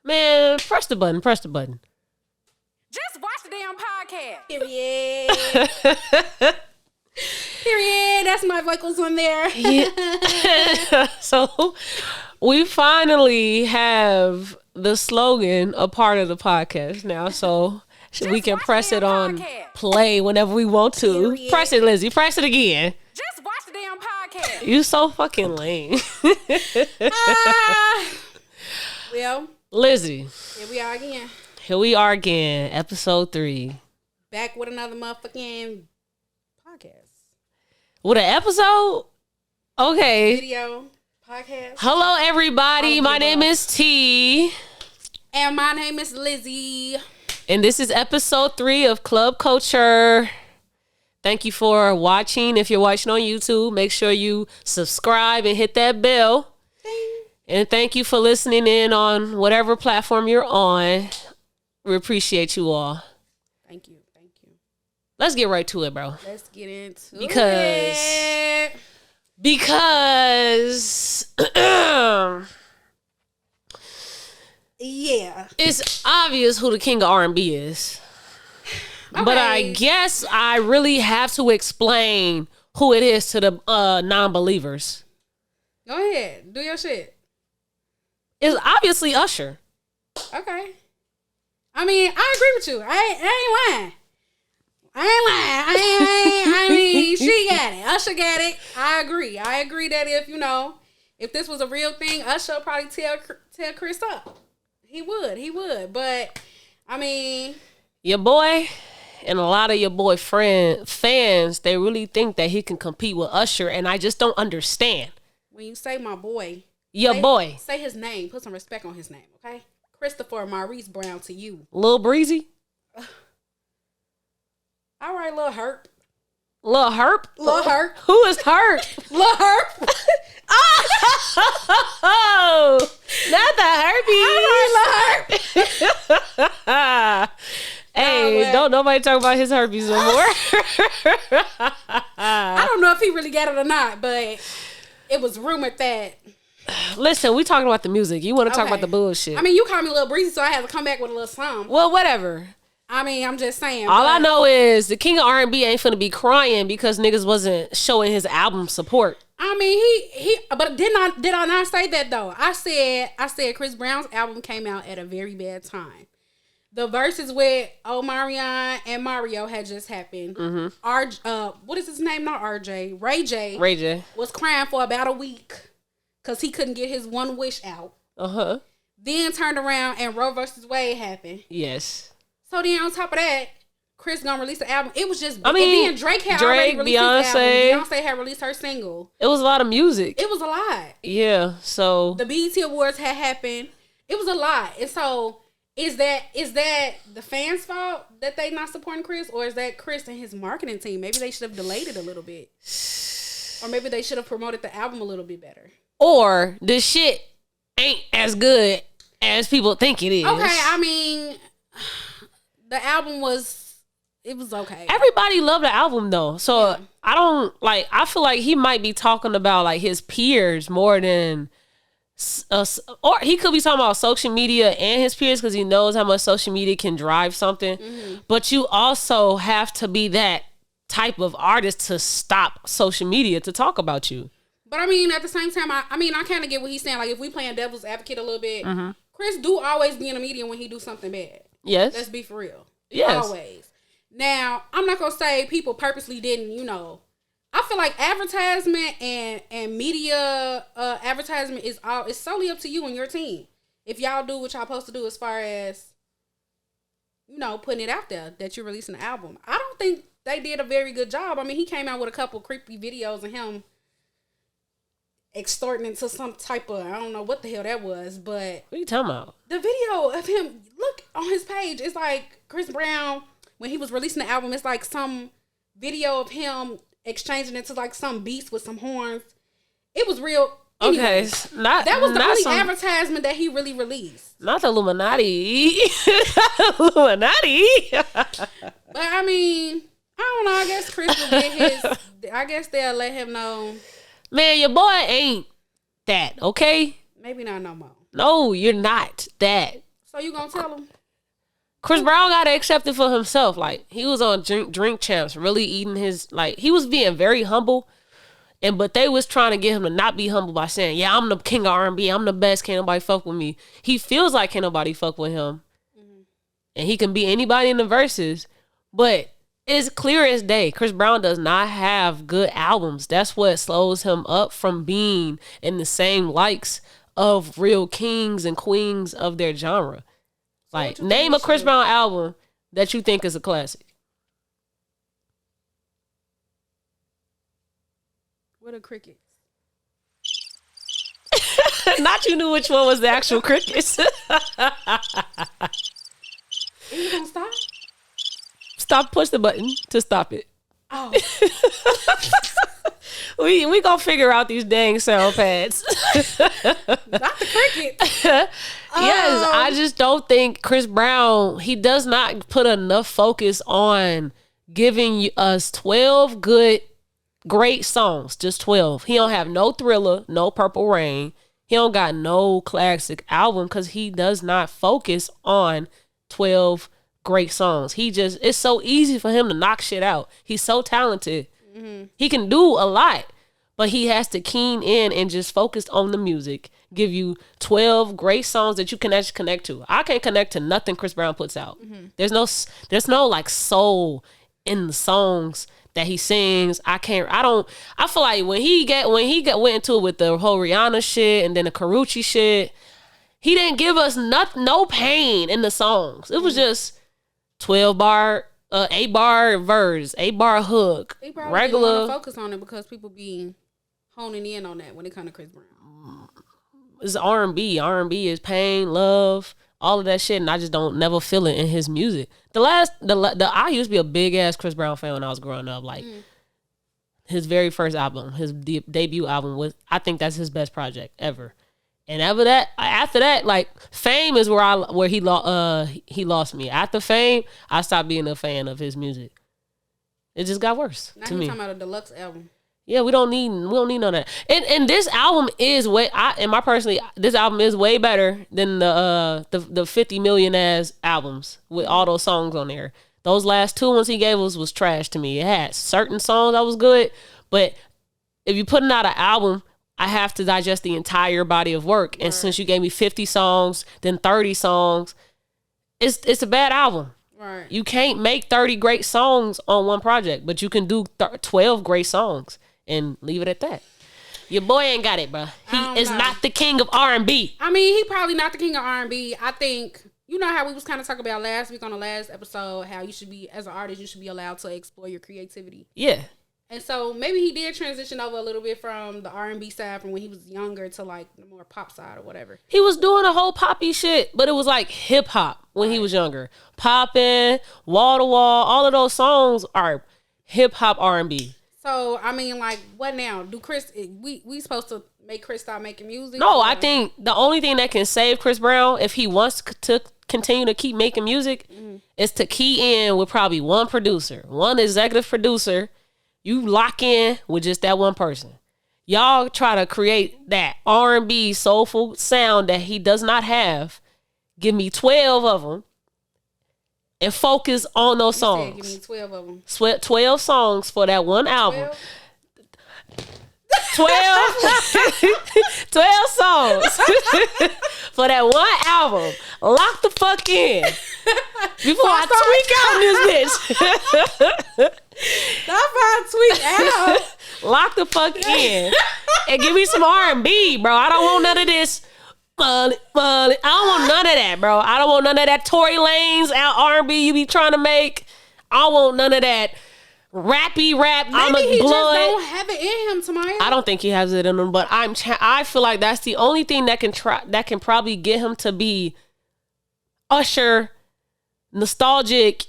Man, press the button. Just watch the damn podcast. Period. Period. That's my vocals on there. Yeah. So we finally have the slogan a part of the podcast now. So we can press it on play whenever we want to. Period. Press it, Lizzie. Press it again. Just watch the damn podcast. You so fucking lame. Well, Lizzie. Here we are again. Episode 3. Back with another motherfucking podcast. With an episode? Okay. Video podcast. Hello, everybody. My name is T. And my name is Lizzie. And this is episode 3 of Club Culture. Thank you for watching. If you're watching on YouTube, make sure you subscribe and hit that bell. Ding. And thank you for listening in on whatever platform you're on. We appreciate you all. Thank you. Let's get right to it, bro. Let's get into Because yeah, it's obvious who the king of R&B is. Okay. But I guess I really have to explain who it is to the non-believers. Go ahead. Do your shit. It's obviously Usher. Okay. I mean, I agree with you. I ain't lying. I mean, she got it. Usher got it. I agree that if this was a real thing, Usher would probably tell Chris up. He would. But, I mean, your boy and a lot of your boy fans, they really think that he can compete with Usher, and I just don't understand. When you say my boy, boy. Say his name. Put some respect on his name, okay? Christopher Maurice Brown to you. Lil Breezy? All right, Lil Herp. Lil Herp? Lil Herp. Who is Herp? Lil Herp. Oh, not the herpes. All right, Lil Herp. Hey, don't nobody talk about his herpes no more. I don't know if he really got it or not, but it was rumored that. Listen, we talking about the music. You want to talk about the bullshit. I mean, you called me Lil Breezy, so I had to come back with a little something. Well, whatever. I mean, I'm just saying. All I know is the king of R&B ain't finna be crying because niggas wasn't showing his album support. I mean, he. But did I not say that though? I said Chris Brown's album came out at a very bad time. The verses with Omarion and Mario had just happened. Mm-hmm. What is his name? Not RJ. Ray J was crying for about a week because he couldn't get his one wish out. Then turned around and Roe versus Wade happened. Yes. So then on top of that, Chris gonna release the album. It was just, I mean, and then Drake had already released his album. Beyonce had released her single. It was a lot of music. It was a lot. Yeah. So the BET Awards had happened. It was a lot. And so is that the fans' fault that they not supporting Chris, or is that Chris and his marketing team? Maybe they should have delayed it a little bit, or maybe they should have promoted the album a little bit better. Or the shit ain't as good as people think it is. Okay, I mean, the album was okay. Everybody loved the album though. So yeah. I feel like he might be talking about like his peers more than or he could be talking about social media and his peers because he knows how much social media can drive something. Mm-hmm. But you also have to be that type of artist to stop social media to talk about you. But I mean, at the same time, I kind of get what he's saying. Like, if we playing devil's advocate a little bit, mm-hmm. Chris do always be in the media when he do something bad. Yes. Let's be for real. Yes. Always. Now, I'm not going to say people purposely didn't, I feel like advertisement and media advertisement is solely up to you and your team. If y'all do what y'all supposed to do as far as, putting it out there that you're releasing an album. I don't think they did a very good job. I mean, he came out with a couple creepy videos of him extorting into some type of, I don't know what the hell that was, but... What are you talking about? The video of him, look on his page, it's like Chris Brown, when he was releasing the album, it's like some video of him exchanging into like some beast with some horns. It was real. Anyway, okay, that was the only advertisement that he really released. Not the Illuminati. Illuminati. But I mean, I don't know. I guess Chris will get his... I guess they'll let him know... Man, your boy ain't that, okay? Maybe not no more. No, you're not that. So you gonna tell him? Chris Brown got to accept it for himself. Like, he was on Drink Champs, really eating his, like, he was being very humble. But they was trying to get him to not be humble by saying, yeah, I'm the king of R&B. I'm the best. Can't nobody fuck with me. He feels like can't nobody fuck with him. Mm-hmm. And he can be anybody in the verses. But it's clear as day. Chris Brown does not have good albums. That's what slows him up from being in the same likes of real kings and queens of their genre. Like, name a Chris Brown album that you think is a classic. What are crickets? Not you knew which one was the actual crickets. Are you gonna stop? Stop, push the button to stop it. Oh. we gonna figure out these dang sound pads. Not the cricket. Yes, I just don't think Chris Brown, he does not put enough focus on giving us 12 great songs. Just 12. He don't have no Thriller, no Purple Rain. He don't got no classic album because he does not focus on 12 great songs. It's so easy for him to knock shit out. He's so talented. Mm-hmm. He can do a lot, but he has to keen in and just focus on the music. Give you 12 great songs that you can actually connect to. I can't connect to nothing Chris Brown puts out. Mm-hmm. There's no like soul in the songs that he sings. I feel like when he went into it with the whole Rihanna shit and then the Karrueche shit, he didn't give us no pain in the songs. It was just 12 bar, 8 bar verse, 8 bar hook. He probably regular. Didn't want to focus on it because people be honing in on that when it comes to Chris Brown. It's R&B. R&B is pain, love, all of that shit, and I just don't never feel it in his music. I used to be a big ass Chris Brown fan when I was growing up. Like his very first album, his debut album I think that's his best project ever. And after that, like Fame is where he lost me. After Fame, I stopped being a fan of his music. It just got worse now to me. Talking about a deluxe album. Yeah, we don't need none of that. And this album is this album is way better than the 50 million ass albums with all those songs on there. Those last two ones he gave us was trash to me. It had certain songs that was good, but if you're putting out an album, I have to digest the entire body of work. And since you gave me 50 songs, then 30 songs, it's a bad album. Right. You can't make 30 great songs on one project, but you can do 12 great songs. And leave it at that. Your boy ain't got it, bro. He is not the king of R&B. I mean, he probably not the king of R&B. I think, you know how we was kind of talking about last week on the last episode, how you should be, as an artist, you should be allowed to explore your creativity. Yeah. And so maybe he did transition over a little bit from the R&B side from when he was younger to like the more pop side or whatever. He was doing a whole poppy shit, but it was like hip hop when he was younger. Poppin', Wall to Wall, all of those songs are hip hop R&B. So, I mean, like, what now? We supposed to make Chris stop making music? No, I think the only thing that can save Chris Brown, if he wants to continue to keep making music, is to key in with probably one producer, one executive producer. You lock in with just that one person. Y'all try to create that R&B soulful sound that he does not have. Give me 12 of them. And focus on those songs. Give me 12 of them. 12 songs for that one album. 12 songs for that one album. Lock the fuck in. Before I tweak out this bitch. That's why I tweak out. Lock the fuck in. And give me some R&B, bro. I don't want none of this. I don't want none of that, bro. I don't want none of that Tory Lanez out R&B you be trying to make. I don't want none of that rappy rap. Maybe he just don't have it in him, Tamaya. I don't think he has it in him, but I feel like that's the only thing that can probably get him to be Usher, nostalgic,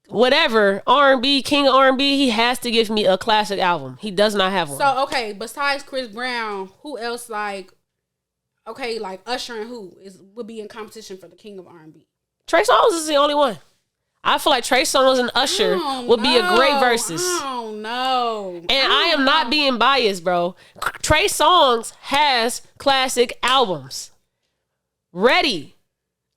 whatever, R&B, king of R&B. He has to give me a classic album. He does not have one. So, okay, besides Chris Brown, who else like Usher and who would be in competition for the king of R&B? Trey Songz is the only one. I feel like Trey Songz and Usher would be a great versus. I don't know. And I am not being biased, bro. Trey Songz has classic albums. Ready.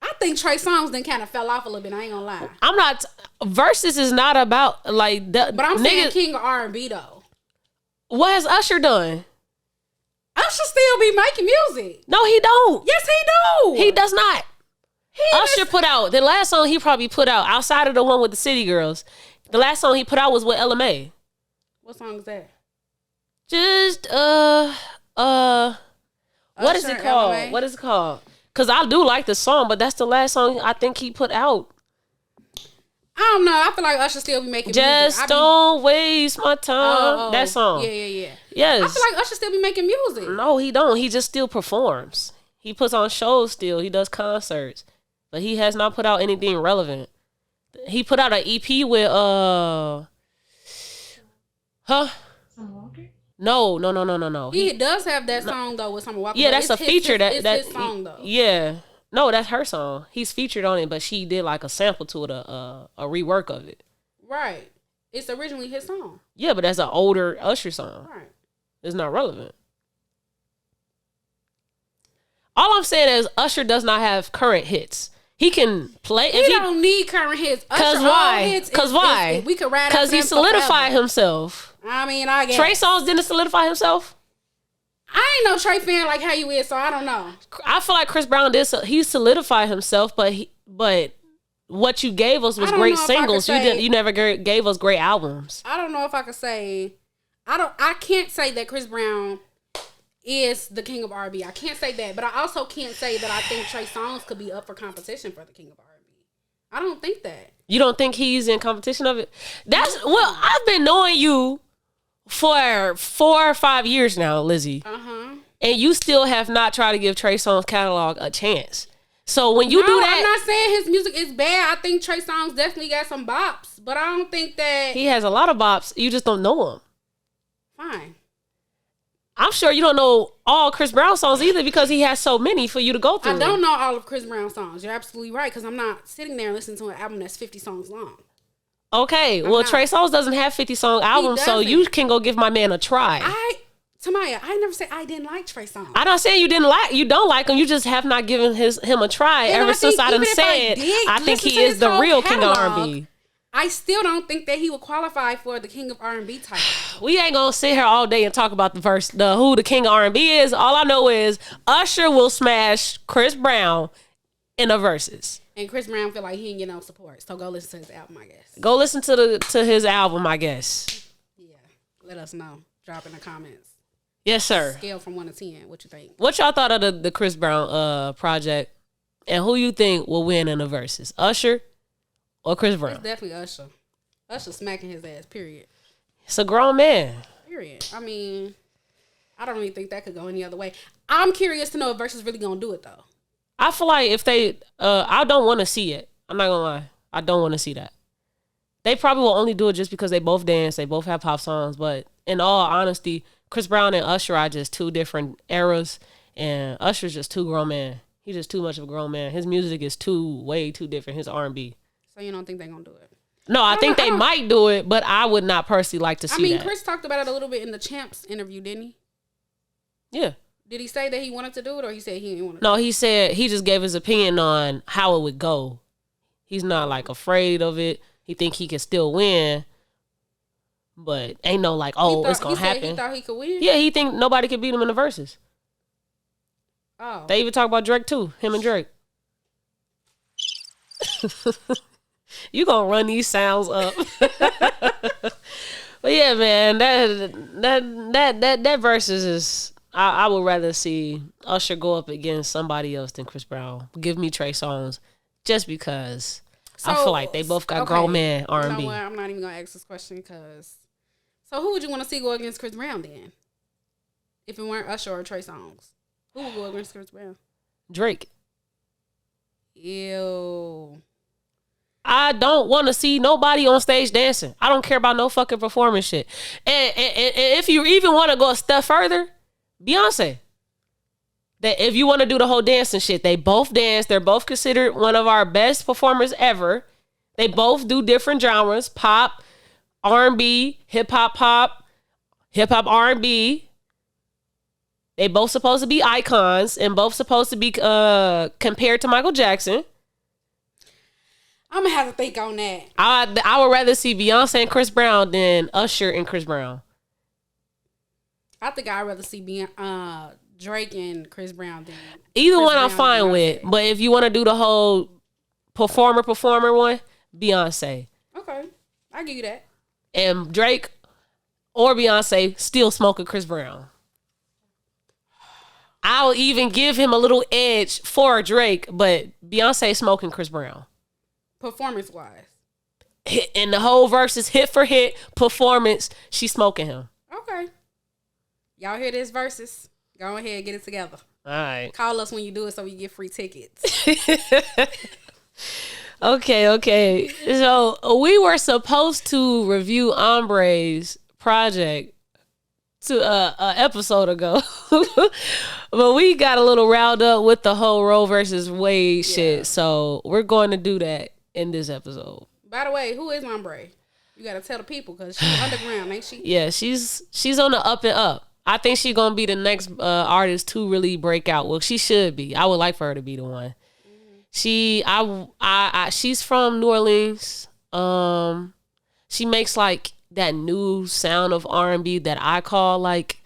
I I think Trey Songz then kind of fell off a little bit. I ain't gonna lie. I'm not. Versus is not about like. But I'm saying King of R&B though. What has Usher done? Usher still be making music. No, he don't. Yes, he do. He does not. Usher put out the last song he probably put out outside of the one with the City Girls. The last song he put out was with LMA. What song is that? Just what is it called? LMA? What is it called? Because I do like the song, but that's the last song I think he put out. I don't know. I feel like Usher still be making music. Just don't waste my time. That song. Yeah. Yes. I feel like Usher still be making music. No, he don't. He just still performs. He puts on shows still. He does concerts. But he has not put out anything relevant. He put out an EP with No. He does have that song though with Summer Walker. Yeah, that's a feature. It's his song though. Yeah. No, that's her song. He's featured on it, but she did like a sample to it, a rework of it. Right. It's originally his song. Yeah, but that's an older Usher song. Right. It's not relevant. All I'm saying is Usher does not have current hits. He can play. He don't need current hits. Because why? Because why? We could ride. Because he solidified himself. I mean, I guess. Trey Songz didn't solidify himself. I ain't no Trey fan like how you is, so I don't know. I feel like Chris Brown did. He solidified himself, but what you gave us was great singles. You never gave us great albums. I don't know if I could say. I can't say that Chris Brown is the king of R&B. I can't say that, but I also can't say that I think Trey Songz could be up for competition for the king of R&B. I don't think that. You don't think he's in competition of it? Well, I've been knowing you for 4 or 5 years now, Lizzie. And you still have not tried to give Trey Songz catalog a chance. So when you do that, I'm not saying his music is bad. I think Trey Songz definitely got some bops, but I don't think that he has a lot of bops. You just don't know them. Fine. I'm sure you don't know all Chris Brown songs either because he has so many for you to go through. I don't know all of Chris Brown songs. You're absolutely right because I'm not sitting there and listening to an album that's 50 songs long. Okay, well, Trey Songz doesn't have 50-song albums, so you can go give my man a try. Tamaya, I never said I didn't like Trey Songz. I'm not saying you don't like him. You just have not given him a try ever since I done said I think he is the real king of R&B. I still don't think that he would qualify for the king of R&B title. We ain't gonna sit here all day and talk about who the king of R&B is. All I know is Usher will smash Chris Brown in a verses. And Chris Brown feel like he ain't get no support, so go listen to his album, I guess. Go listen to his album, I guess. Yeah, let us know. Drop in the comments. Yes, sir. Scale from 1 to 10. What you think? What y'all thought of the Chris Brown project, and who you think will win in the verses, Usher or Chris Brown? It's definitely Usher. Usher smacking his ass. Period. It's a grown man. Period. I mean, I don't really think that could go any other way. I'm curious to know if Versus really gonna do it though. I feel like if they, I don't want to see it. I'm not gonna lie. I don't want to see that. They probably will only do it just because they both dance. They both have pop songs. But in all honesty, Chris Brown and Usher are just two different eras. And Usher's just too grown man. He's just too much of a grown man. His music is way too different. His R&B. So you don't think they're gonna do it? No, I think they might do it, but I would not personally like to see that. Chris talked about it a little bit in the Champs interview, didn't he? Yeah. Did he say that he wanted to do it, or he said he didn't want to? No, he said he just gave his opinion on how it would go. He's not like afraid of it. He think he can still win, but ain't no like, it's gonna happen. He thought he could win. Yeah, he think nobody could beat him in the verses. Oh, they even talk about Drake too. Him and Drake. You gonna run these sounds up? But yeah, man, that versus is. I would rather see Usher go up against somebody else than Chris Brown. Give me Trey Songz, just because I feel like they both got grown man R&B. You know what? I'm not even gonna ask this question because. So who would you want to see go against Chris Brown then? If it weren't Usher or Trey Songz, who would go against Chris Brown? Drake. Ew. I don't want to see nobody on stage dancing. I don't care about no fucking performance shit. And if you even want to go a step further, Beyonce. That if you want to do the whole dancing shit, they both dance. They're both considered one of our best performers ever. They both do different genres: pop, R&B, hip hop, R&B. They both supposed to be icons and both supposed to be compared to Michael Jackson. I'm gonna have to think on that. I would rather see Beyonce and Chris Brown than Usher and Chris Brown. I think I'd rather see Drake and Chris Brown than either Chris one. Brown I'm fine with, but if you want to do the whole performer one, Beyonce. Okay, I give you that. And Drake or Beyonce still smoking Chris Brown. I'll even give him a little edge for Drake, but Beyonce smoking Chris Brown. Performance wise. And the whole verse is hit for hit performance. She's smoking him. Okay. Y'all hear this verses? Go ahead and get it together. All right. Call us when you do it so we get free tickets. Okay. So we were supposed to review Ambre's project to a episode ago, but we got a little riled up with the whole Roe versus Wade shit. So we're going to do that in this episode. By the way, who is Ambre? You got to tell the people because she's underground, ain't she? Yeah, she's on the up and up. I think she's gonna be the next artist to really break out. Well, she should be. I would like for her to be the one. She's from New Orleans. She makes like that new sound of R&B that I call like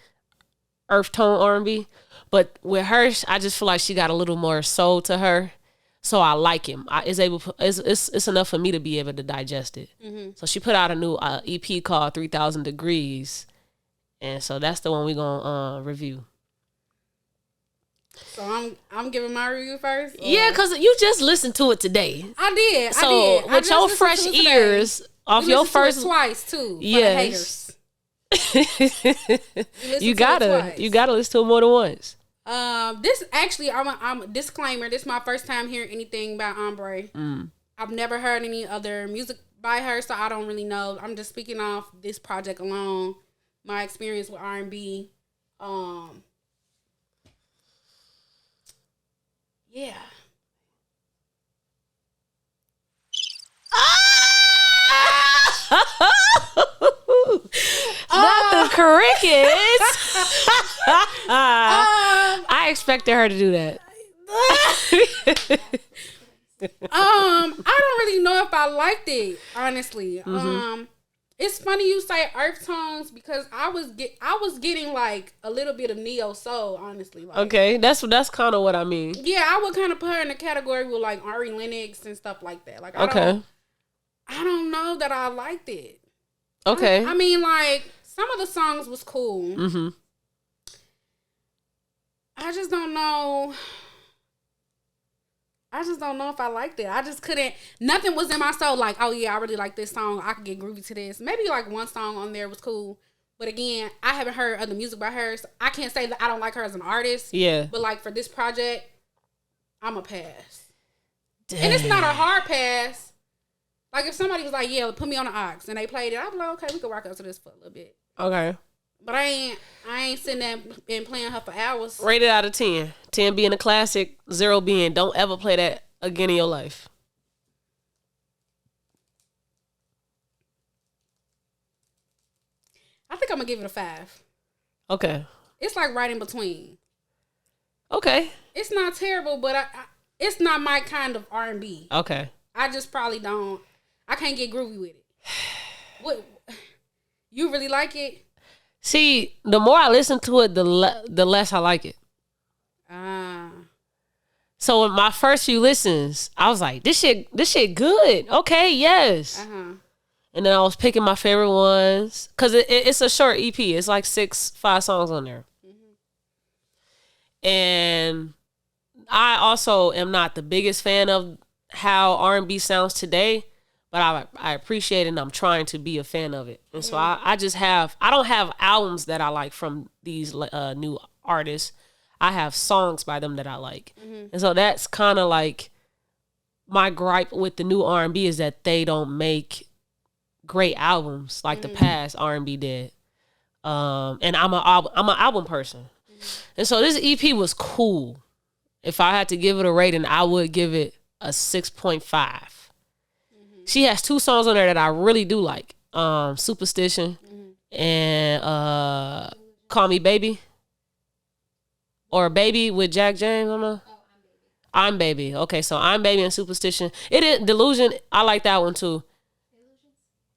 earth tone R&B. But with her, I just feel like she got a little more soul to her. So I like him. It's enough for me to be able to digest it. Mm-hmm. So she put out a new EP called 3,000 Degrees. And so that's the one we're going to review. So I'm giving my review first? Or? Yeah, because you just listened to it today. I did. So with your fresh ears off your first... To it twice, too. Yes. You gotta listen to it more than once. This actually, I'm a disclaimer. This is my first time hearing anything about Ambre. I've never heard any other music by her, so I don't really know. I'm just speaking off this project alone. My experience with R&B. Yeah. Not the crickets. I expected her to do that. I don't really know if I liked it, honestly. Mm-hmm. It's funny you say earth tones because I was getting like a little bit of neo soul, honestly. Like, okay, that's kind of what I mean. Yeah, I would kind of put her in the category with like Ari Lennox and stuff like that. Like, I don't know that I liked it. Okay. I mean, like some of the songs was cool. Mm-hmm. I just don't know if I liked it. I just couldn't. Nothing was in my soul like, oh yeah, I really like this song. I could get groovy to this. Maybe like one song on there was cool. But again, I haven't heard other music by her. So I can't say that I don't like her as an artist. Yeah. But like for this project, I'm a pass. Dang. And it's not a hard pass. Like if somebody was like, yeah, put me on the aux and they played it, I'd be like, okay, we can rock out to this for a little bit. Okay. But I ain't sitting there and playing her for hours. Rated out of 10. 10 being a classic, 0 being don't ever play that again in your life. I think I'm going to give it a 5. Okay. It's like right in between. Okay. It's not terrible, but it's not my kind of R&B. Okay. I just probably don't. I can't get groovy with it. What? You really like it? See, the more I listen to it, the less I like it. So in my first few listens, I was like, this shit good. Okay, yes. Uh-huh. And then I was picking my favorite ones. Because it's a short EP. It's like 5 songs on there. Mm-hmm. And I also am not the biggest fan of how R&B sounds today. But I appreciate it and I'm trying to be a fan of it. And so I don't have albums that I like from these new artists. I have songs by them that I like. Mm-hmm. And so that's kind of like my gripe with the new R&B is that they don't make great albums like the past R&B did. And I'm an album person. Mm-hmm. And so this EP was cool. If I had to give it a rating, I would give it a 6.5. She has 2 songs on there that I really do like. Superstition and Call Me Baby. Or Baby with Jack James, I don't know. I'm Baby. Okay, so I'm Baby and Superstition. It is Delusion. I like that one too.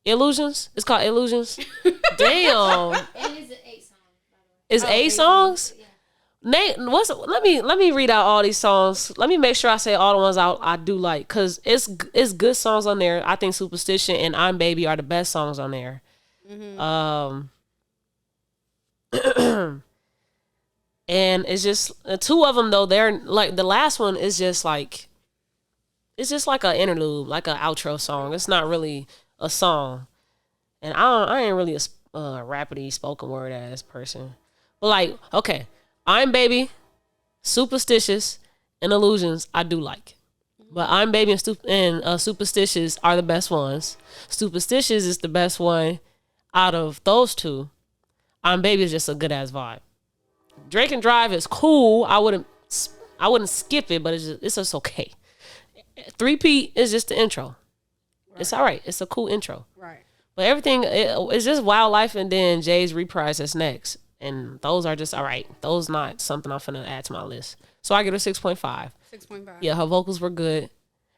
Illusions? It's called Illusions? Damn. And it's 8 songs, by the way. It's 8 songs? Yeah. Nate, let me read out all these songs. Let me make sure I say all the ones I do like, cause it's good songs on there. I think Superstition and I'm Baby are the best songs on there. Mm-hmm. And it's just 2 of them though. They're like the last one is just like it's just like an interlude, like an outro song. It's not really a song, and I ain't really a rapidy spoken word ass person, but like okay. I'm Baby, Superstitious, and Illusions I do like. But I'm Baby and Superstitious are the best ones. Superstitious is the best one out of those 2. I'm Baby is just a good ass vibe. Drake and Drive is cool. I wouldn't skip it, but it's just okay. 3P is just the intro. Right. It's all right. It's a cool intro. Right. But everything it's just Wildlife and then Jay's Reprise that's next. And those are just all right. Those not something I'm finna add to my list. So I give her 6.5. 6.5. Yeah, her vocals were good.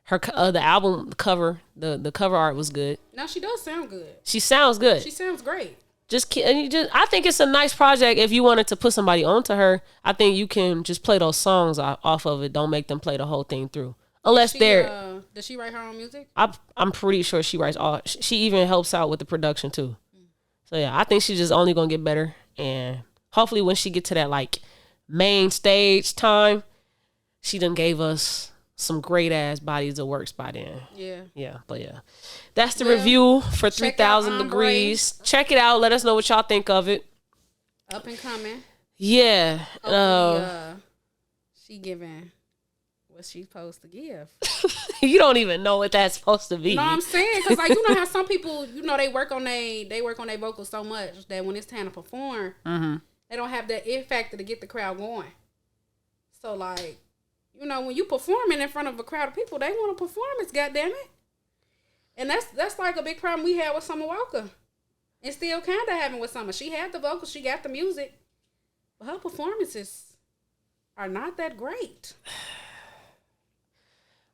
Her the album cover, the cover art was good. Now she does sound good. She sounds good. She sounds great. I think it's a nice project. If you wanted to put somebody onto her, I think you can just play those songs off of it. Don't make them play the whole thing through. Unless they're. Does she write her own music? I'm pretty sure she writes all. She even helps out with the production too. So yeah, I think she's just only gonna get better. And hopefully when she get to that like main stage time, she done gave us some great ass bodies of works by then. Yeah, but yeah. That's the review for 3000 Degrees. Check it out. Let us know what y'all think of it. Up and coming. Yeah. She giving what she's supposed to give. You don't even know what that's supposed to be. No, I'm saying because like you know how some people they work on their vocals so much that when it's time to perform, they don't have that it factor to get the crowd going. So like, when you performing in front of a crowd of people, they want a performance. Goddamn it, and that's like a big problem we had with Summer Walker, and still kind of having with Summer. She had the vocals, she got the music, but her performances are not that great.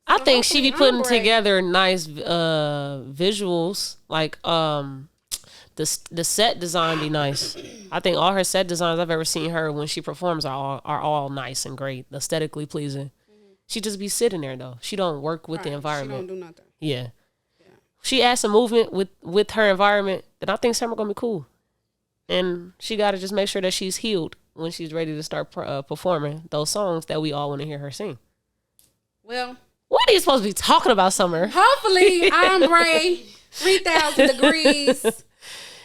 I think she be putting together nice visuals. Like the set design be nice. I think all her set designs I've ever seen her when she performs are all nice and great, aesthetically pleasing. She just be sitting there though. She don't work with the environment. She don't do nothing. Yeah. She adds some movement with her environment, then I think Summer gonna be cool. And she gotta just make sure that she's healed when she's ready to start performing those songs that we all want to hear her sing. Well. What are you supposed to be talking about, Summer? Hopefully, Ambre, 3000 Degrees.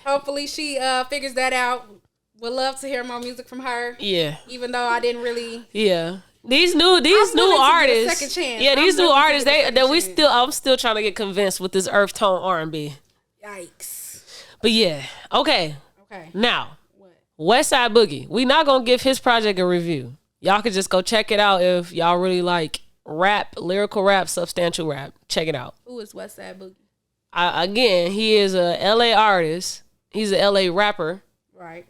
Hopefully, she figures that out. Would love to hear more music from her. Yeah. Even though I didn't really. Yeah. These new artists. Second chance. Yeah, these new artists. I'm still trying to get convinced with this earth tone R&B. Yikes. But yeah. Okay. Now, what? West Side Boogie. We not gonna give his project a review. Y'all can just go check it out if y'all really like rap, lyrical rap, substantial rap. Check it out. Who is West Side Boogie? Again, he is a LA artist. He's a LA rapper. Right.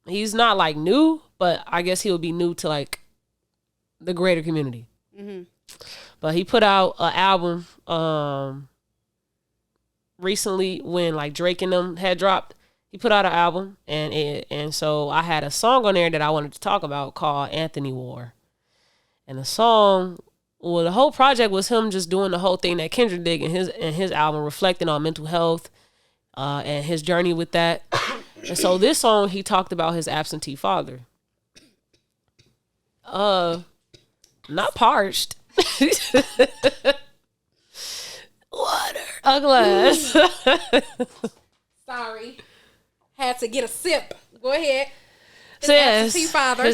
He's not like new, but I guess he'll be new to like the greater community. Mm-hmm. But he put out an album recently when like Drake and them had dropped. He put out an album, and so I had a song on there that I wanted to talk about called Anthony War. And the song, the whole project was him just doing the whole thing that Kendrick did in his album, reflecting on mental health and his journey with that. And so this song, he talked about his absentee father. Not parched. Water. A glass. Sorry. Had to get a sip. Go ahead. His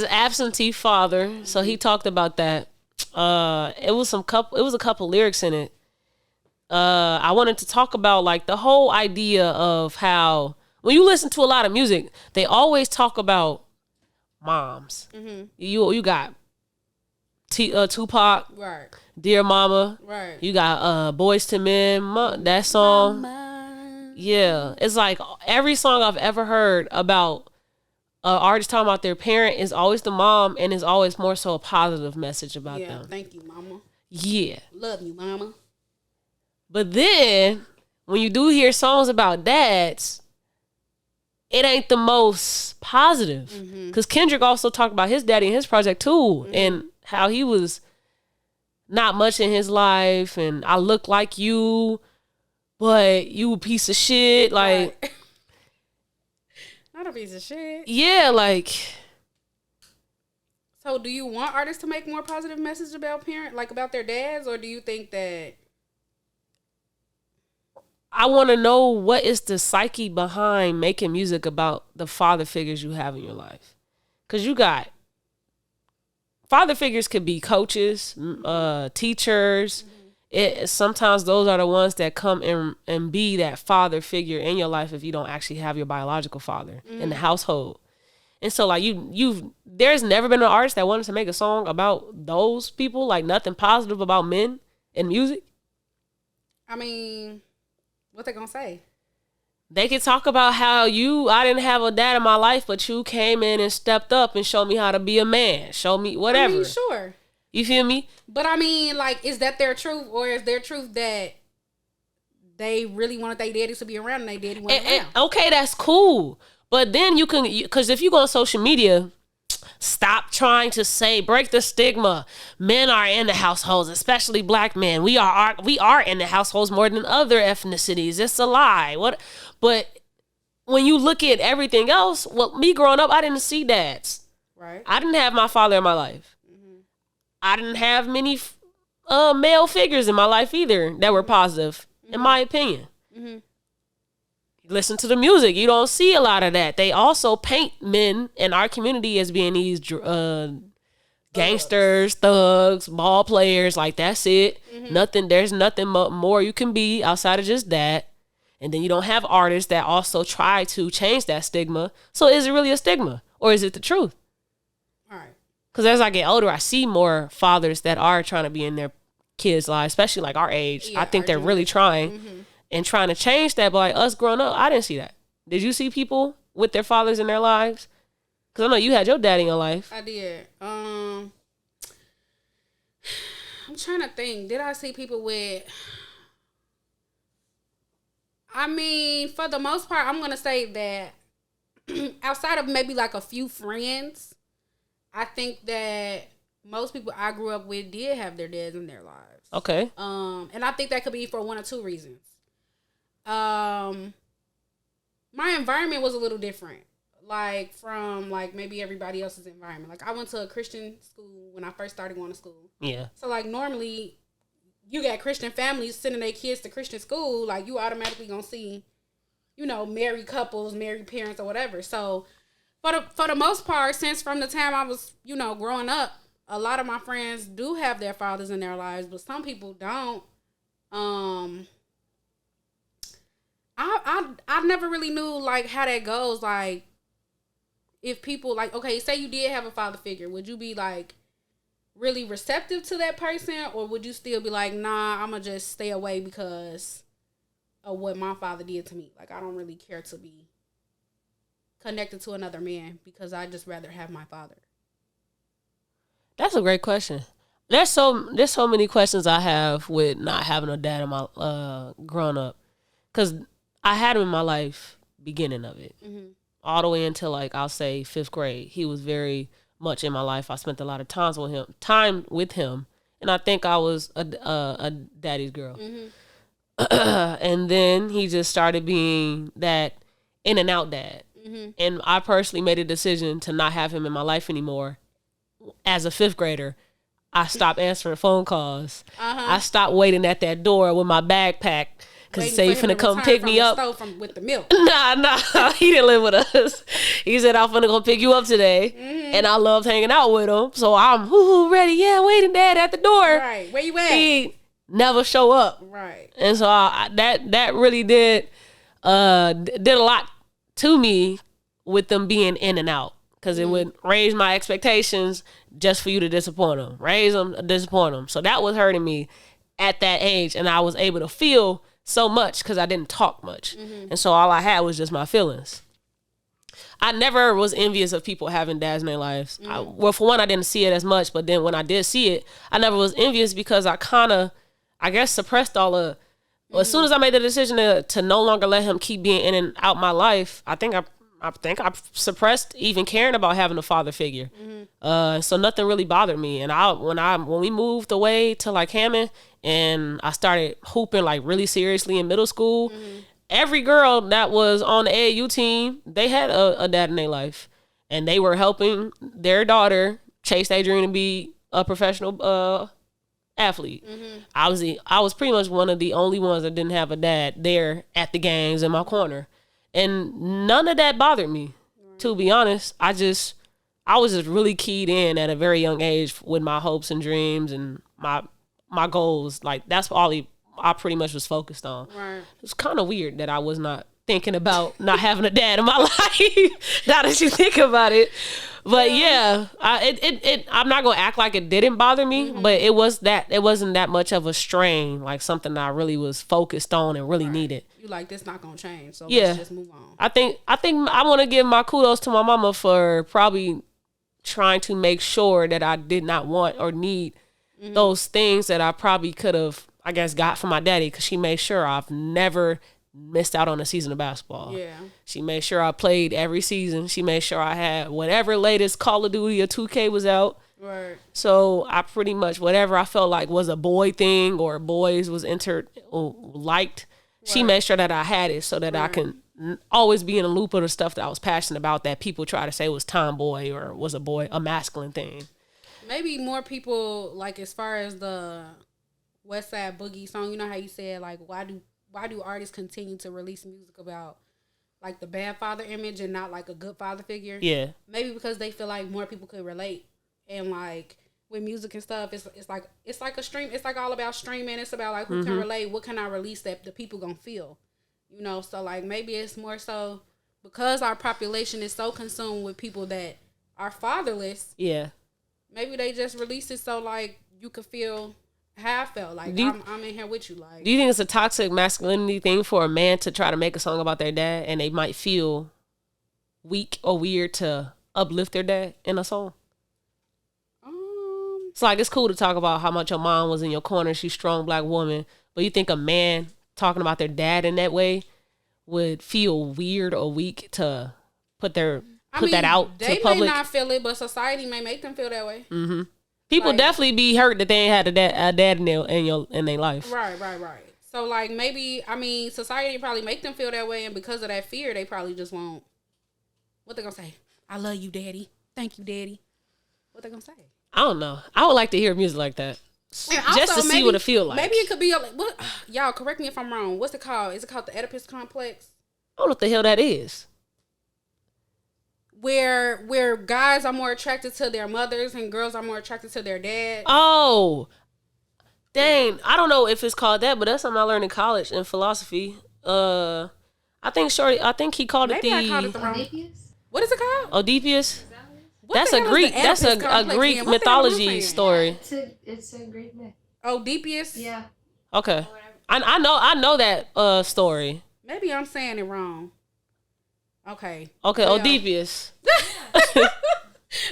absentee father. So he talked about that. It was a couple lyrics in it. I wanted to talk about like the whole idea of how when you listen to a lot of music, they always talk about moms. Mm-hmm. You got Tupac, right? Dear Mama, right? You got Boys to Men, that song. Mama. Yeah, it's like every song I've ever heard about artist talking about their parent is always the mom, and is always more so a positive message about them. Thank you, mama. Yeah. Love you, mama. But then when you do hear songs about dads, it ain't the most positive. Because Kendrick also talked about his daddy and his project too, and how he was not much in his life, and I look like you, but you a piece of shit. Like, right. Not a piece of shit. Yeah, like. So do you want artists to make more positive message about about their dads, or do you think that? I want to know what is the psyche behind making music about the father figures you have in your life. Because you got father figures could be coaches, teachers. Sometimes those are the ones that come and be that father figure in your life if you don't actually have your biological father in the household. And so like there's never been an artist that wanted to make a song about those people, like nothing positive about men in music. I mean, what they gonna say? They could talk about how I didn't have a dad in my life, but you came in and stepped up and showed me how to be a man. Show me whatever. I mean, sure. You feel me? But I mean, like, is that their truth, or is their truth that they really wanted their daddy to be around and their daddy wasn't around? Okay, that's cool. But then you can, because if you go on social media, stop trying to break the stigma. Men are in the households, especially black men. We are in the households more than other ethnicities. It's a lie. But when you look at everything else, me growing up, I didn't see dads. Right. I didn't have my father in my life. I didn't have many male figures in my life either that were positive, in my opinion. Listen to the music. You don't see a lot of that. They also paint men in our community as being these gangsters, thugs, ball players. Like, that's it. There's nothing more you can be outside of just that. And then you don't have artists that also try to change that stigma. So is it really a stigma, or is it the truth? All right. Because as I get older, I see more fathers that are trying to be in their kids' lives, especially like our age. I think they're really trying. And trying to change that, but like us growing up, I didn't see that. Did you see people with their fathers in their lives? Because I know you had your dad in your life. I did. I'm trying to think. Did I see people with... I mean, for the most part, I'm going to say that outside of maybe like a few friends, I think that most people I grew up with did have their dads in their lives. Okay. And I think that could be for one or two reasons. My environment was a little different, like from like maybe everybody else's environment. Like I went to a Christian school when I first started going to school. Yeah. So like normally you got Christian families sending their kids to Christian school, like you automatically gonna see, married couples, married parents or whatever. So for the most part, since from the time I was, growing up, a lot of my friends do have their fathers in their lives, but some people don't. I never really knew like how that goes. Like if people like, okay, say you did have a father figure, would you be like really receptive to that person, or would you still be like, nah, I'm gonna just stay away because of what my father did to me? Like I don't really care to be connected to another man because I just rather have my father. That's a great question. There's so many questions I have with not having a dad in my growing up, because I had him in my life beginning of it, all the way until like I'll say 5th grade. He was very much in my life. I spent a lot of time with him, and I think I was a daddy's girl. And then he just started being that in and out dad, and I personally made a decision to not have him in my life anymore. As a 5th grader, I stopped answering phone calls. I stopped waiting at that door with my backpack. Because he said he finna come pick me up. With the milk. Nah. He didn't live with us. He said, I'm finna go pick you up today. And I loved hanging out with him. So I'm ready. Yeah, waiting dad at the door. Right. Where you at? He never show up. Right. And so that really did a lot to me with them being in and out. Because it would raise my expectations just for you to disappoint them. Raise them, disappoint them. So that was hurting me at that age. And I was able to feel so much because I didn't talk much. And so all I had was just my feelings. I never was envious of people having dads in their lives. Well, for one, I didn't see it as much, but then when I did see it, I never was envious because I kind of, I guess, suppressed all of. Well, as soon as I made the decision to no longer let him keep being in and out my life, I think I suppressed even caring about having a father figure. So nothing really bothered me. And when we moved away to like Hammond and I started hooping like really seriously in middle school, every girl that was on the AAU team, they had a dad in their life, and they were helping their daughter chase their dream to be a professional athlete. I was pretty much one of the only ones that didn't have a dad there at the games in my corner, and none of that bothered me. To be honest, I was just really keyed in at a very young age with my hopes and dreams and my goals. Like that's all I pretty much was focused on. Right. It's kind of weird that I was not thinking about not having a dad in my life. Now that you think about it, but yeah, I'm not gonna act like it didn't bother me, but it wasn't that much of a strain, like something that I really was focused on and really needed. You like this not gonna change, so Yeah. let's just move on. I think I want to give my kudos to my mama for probably trying to make sure that I did not want or need those things that I probably could have, I guess, got from my daddy, because she made sure I've never missed out on a season of basketball. Yeah. She made sure I played every season. She made sure I had whatever latest Call of Duty or 2K was out. Right. So I pretty much, whatever I felt like was a boy thing or boys was entered or liked, she made sure that I had it so that I can always be in a loop of the stuff that I was passionate about that people try to say was tomboy or was a masculine thing. Maybe more people, like, as far as the West Side Boogie song, you know how you said, like, why do artists continue to release music about, like, the bad father image and not, like, a good father figure? Yeah. Maybe because they feel like more people could relate. And, like, with music and stuff, it's like a stream. It's, like, all about streaming. It's about, like, who can relate, what can I release that the people gonna feel? You know, so, like, maybe it's more so because our population is so consumed with people that are fatherless. Yeah. Maybe they just released it so, like, you could feel how I felt. Like, I'm in here with you. Like, Do you think it's a toxic masculinity thing for a man to try to make a song about their dad and they might feel weak or weird to uplift their dad in a song? It's like, it's cool to talk about how much your mom was in your corner. She's a strong black woman. But you think a man talking about their dad in that way would feel weird or weak to put that out to the public? They may not feel it, but society may make them feel that way. Mm-hmm. People Like, definitely be hurt that they ain't had a dad in their life. Right. So, like, maybe, I mean, society probably make them feel that way, and because of that fear, they probably just won't. What they gonna say? I love you, daddy. Thank you, daddy. What they gonna say? I don't know. I would like to hear music like that. And Just also, to see maybe, what it feel like. Maybe it could be, what? Y'all, correct me if I'm wrong. What's it called? Is it called the Oedipus complex? I don't know what the hell that is. Where guys are more attracted to their mothers and girls are more attracted to their dads. Oh, dang. I don't know if it's called that, but that's something I learned in college in philosophy. I think he called Maybe I called it it the the wrong. Oedipus? What is it called? Oedipus. What That's the a hell is Greek. the That's Oedipus a complex Greek then? What the hell am I mythology saying? story. It's a great myth. Oedipus? Yeah. Okay, I know that story. Maybe I'm saying it wrong. Okay. Okay, So, Oedipus.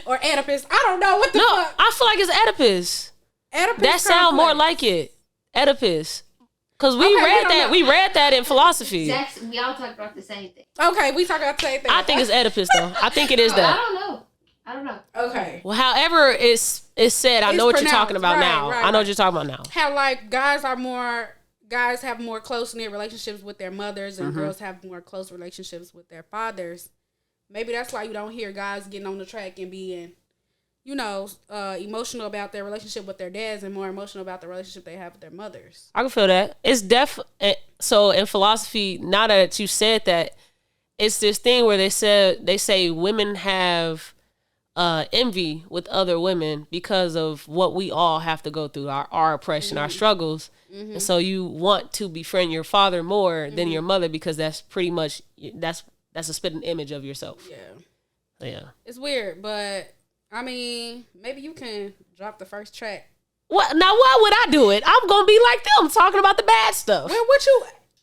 or Oedipus. I don't know what the No, fuck. I feel like it's Oedipus. Oedipus That sound more complex. like it. Oedipus. Cause we Okay, we read don't that. know. We read that in philosophy. Exactly. We all talk about the same thing. Okay, we talking about the same thing. I think it's Oedipus though. I think it is I that. don't know. Okay. Well, however it's said, I It's know what you're talking pronounced. about Right, now. right, I know right. what you're talking about now. How, like, guys have more close-knit relationships with their mothers and girls have more close relationships with their fathers. Maybe that's why you don't hear guys getting on the track and being, emotional about their relationship with their dads and more emotional about the relationship they have with their mothers. I can feel that. It's so in philosophy, now that you said that, it's this thing where they say women have envy with other women because of what we all have to go through, our oppression, our struggles. And so you want to befriend your father more than your mother because that's pretty much that's a spitting image of yourself. Yeah. It's weird, but I mean, maybe you can drop the first track. What now? Why would I do it? I'm gonna be like them, talking about the bad stuff. Well,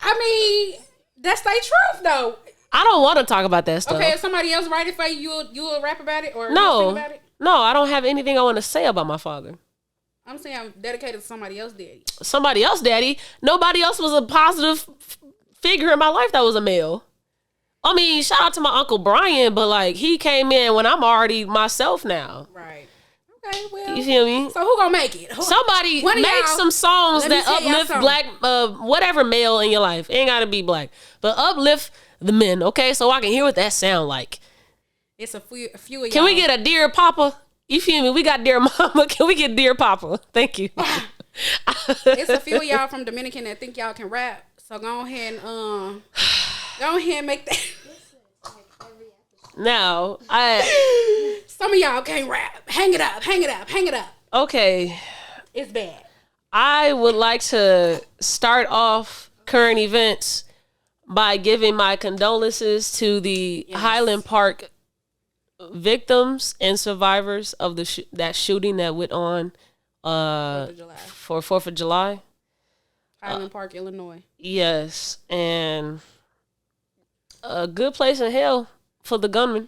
I mean, that's their truth though. I don't want to talk about that stuff. Okay, if somebody else write it for you, you'll rap about it or No. you'll sing about it? No, I don't have anything I want to say about my father. I'm saying I'm dedicated to somebody else, daddy. Somebody else, daddy. Nobody else was a positive figure in my life that was a male. I mean, shout out to my Uncle Brian, but like he came in when I'm already myself now. Right. Okay, well. You feel me? So who gonna make it? Somebody make some songs that uplift black, whatever male in your life. It ain't gotta be black, but uplift the men, okay? So I can hear what that sound like. It's a few of y'all. Can we get a Dear Papa? You feel me? We got Dear Mama. Can we get Dear Papa? Thank you. It's a few of y'all from Dominican that think y'all can rap. So go ahead and make that. Now, Some of y'all can't rap. Hang it up. Hang it up. Hang it up. Okay. It's bad. I would like to start off current events by giving my condolences to the Highland Park victims and survivors of that shooting that went on 4th of July. For 4th of July. Highland Park, Illinois. Yes, and a good place in hell for the gunman.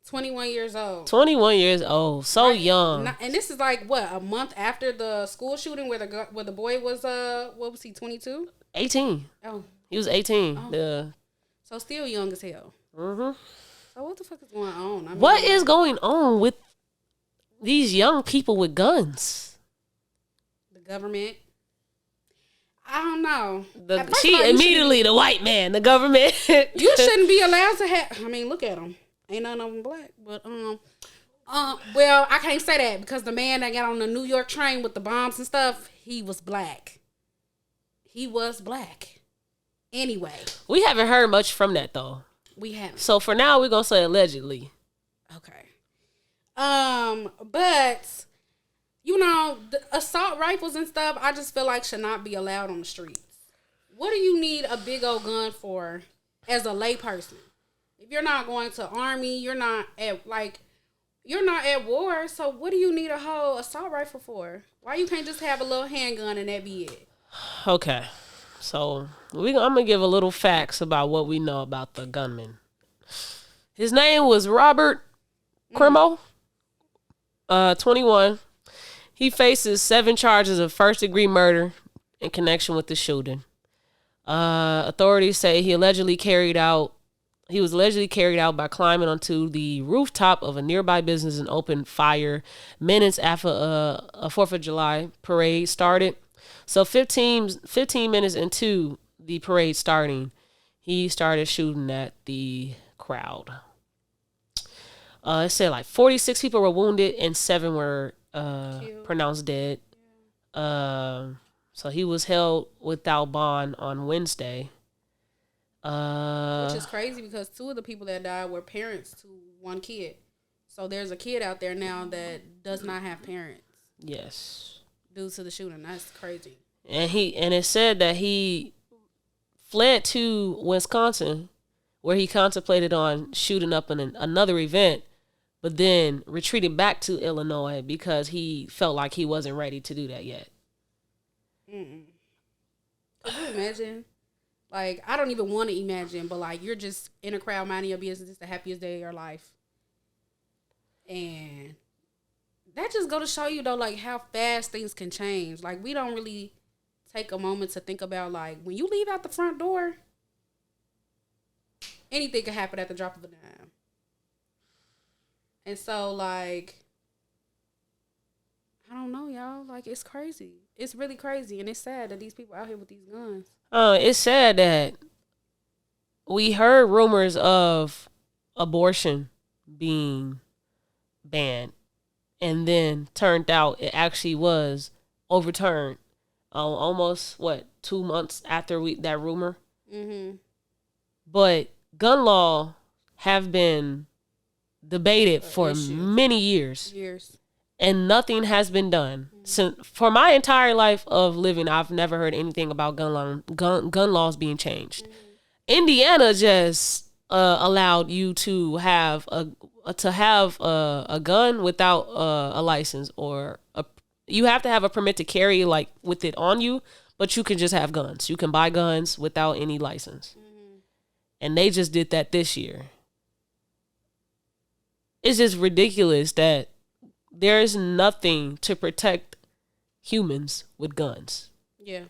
21 years old. 21 years old, so young. And this is like what, a month after the school shooting where the boy was what was he, 22? 18. Oh, He was 18. Oh. Yeah. so still young as hell. Mm-hmm. So what the fuck is going on? I mean, What is going on with these young people with guns? the government? I don't know. The white man, the government. You shouldn't be allowed to have. I mean, look at them. Ain't none of them black, but well, I can't say that because the man that got on the New York train with the bombs and stuff, he was black. He was black. Anyway, We haven't heard much from that though. we haven't. So for now, we're gonna say allegedly. Okay. But you know, the assault rifles and stuff, I just feel like should not be allowed on the streets. What do you need a big old gun for as a layperson? If you're not going to army, you're not at war. So what do you need a whole assault rifle for? Why you can't just have a little handgun and that be it? Okay, so I'm gonna give a little facts about what we know about the gunman. His name was Robert Crimo, 21. He faces 7 charges of first-degree murder in connection with the shooting. Authorities say he was allegedly carried out by climbing onto the rooftop of a nearby business and opened fire minutes after a 4th of July parade started. So 15 minutes into the parade starting, he started shooting at the crowd. It said like 46 people were wounded and 7 were pronounced dead. So he was held without bond on Wednesday. Which is crazy because 2 of the people that died were parents to 1 kid. So there's a kid out there now that does not have parents. Yes. Due to the shooting. That's crazy. And it said that he fled to Wisconsin where he contemplated on shooting up in another event, but then retreated back to Illinois because he felt like he wasn't ready to do that yet. Could you imagine? Like, I don't even want to imagine, but like you're just in a crowd minding your business. It's the happiest day of your life. And that just go to show you though, like how fast things can change. Like we don't really take a moment to think about like when you leave out the front door, anything can happen at the drop of a dime. And so like, I don't know, y'all. Like it's crazy. It's really crazy, and it's sad that these people out here with these guns. It's sad that we heard rumors of abortion being banned, and then turned out it actually was overturned. Almost 2 months after that rumor. Mm-hmm. But gun law have been debated for many years. And nothing has been done. Since for my entire life of living, I've never heard anything about gun laws being changed. Indiana just allowed you to have a gun without a license, or you have to have a permit to carry like with it on you, but you can just have guns. You can buy guns without any license. and they just did that this year. It's just ridiculous that there is nothing to protect humans with guns. Yeah.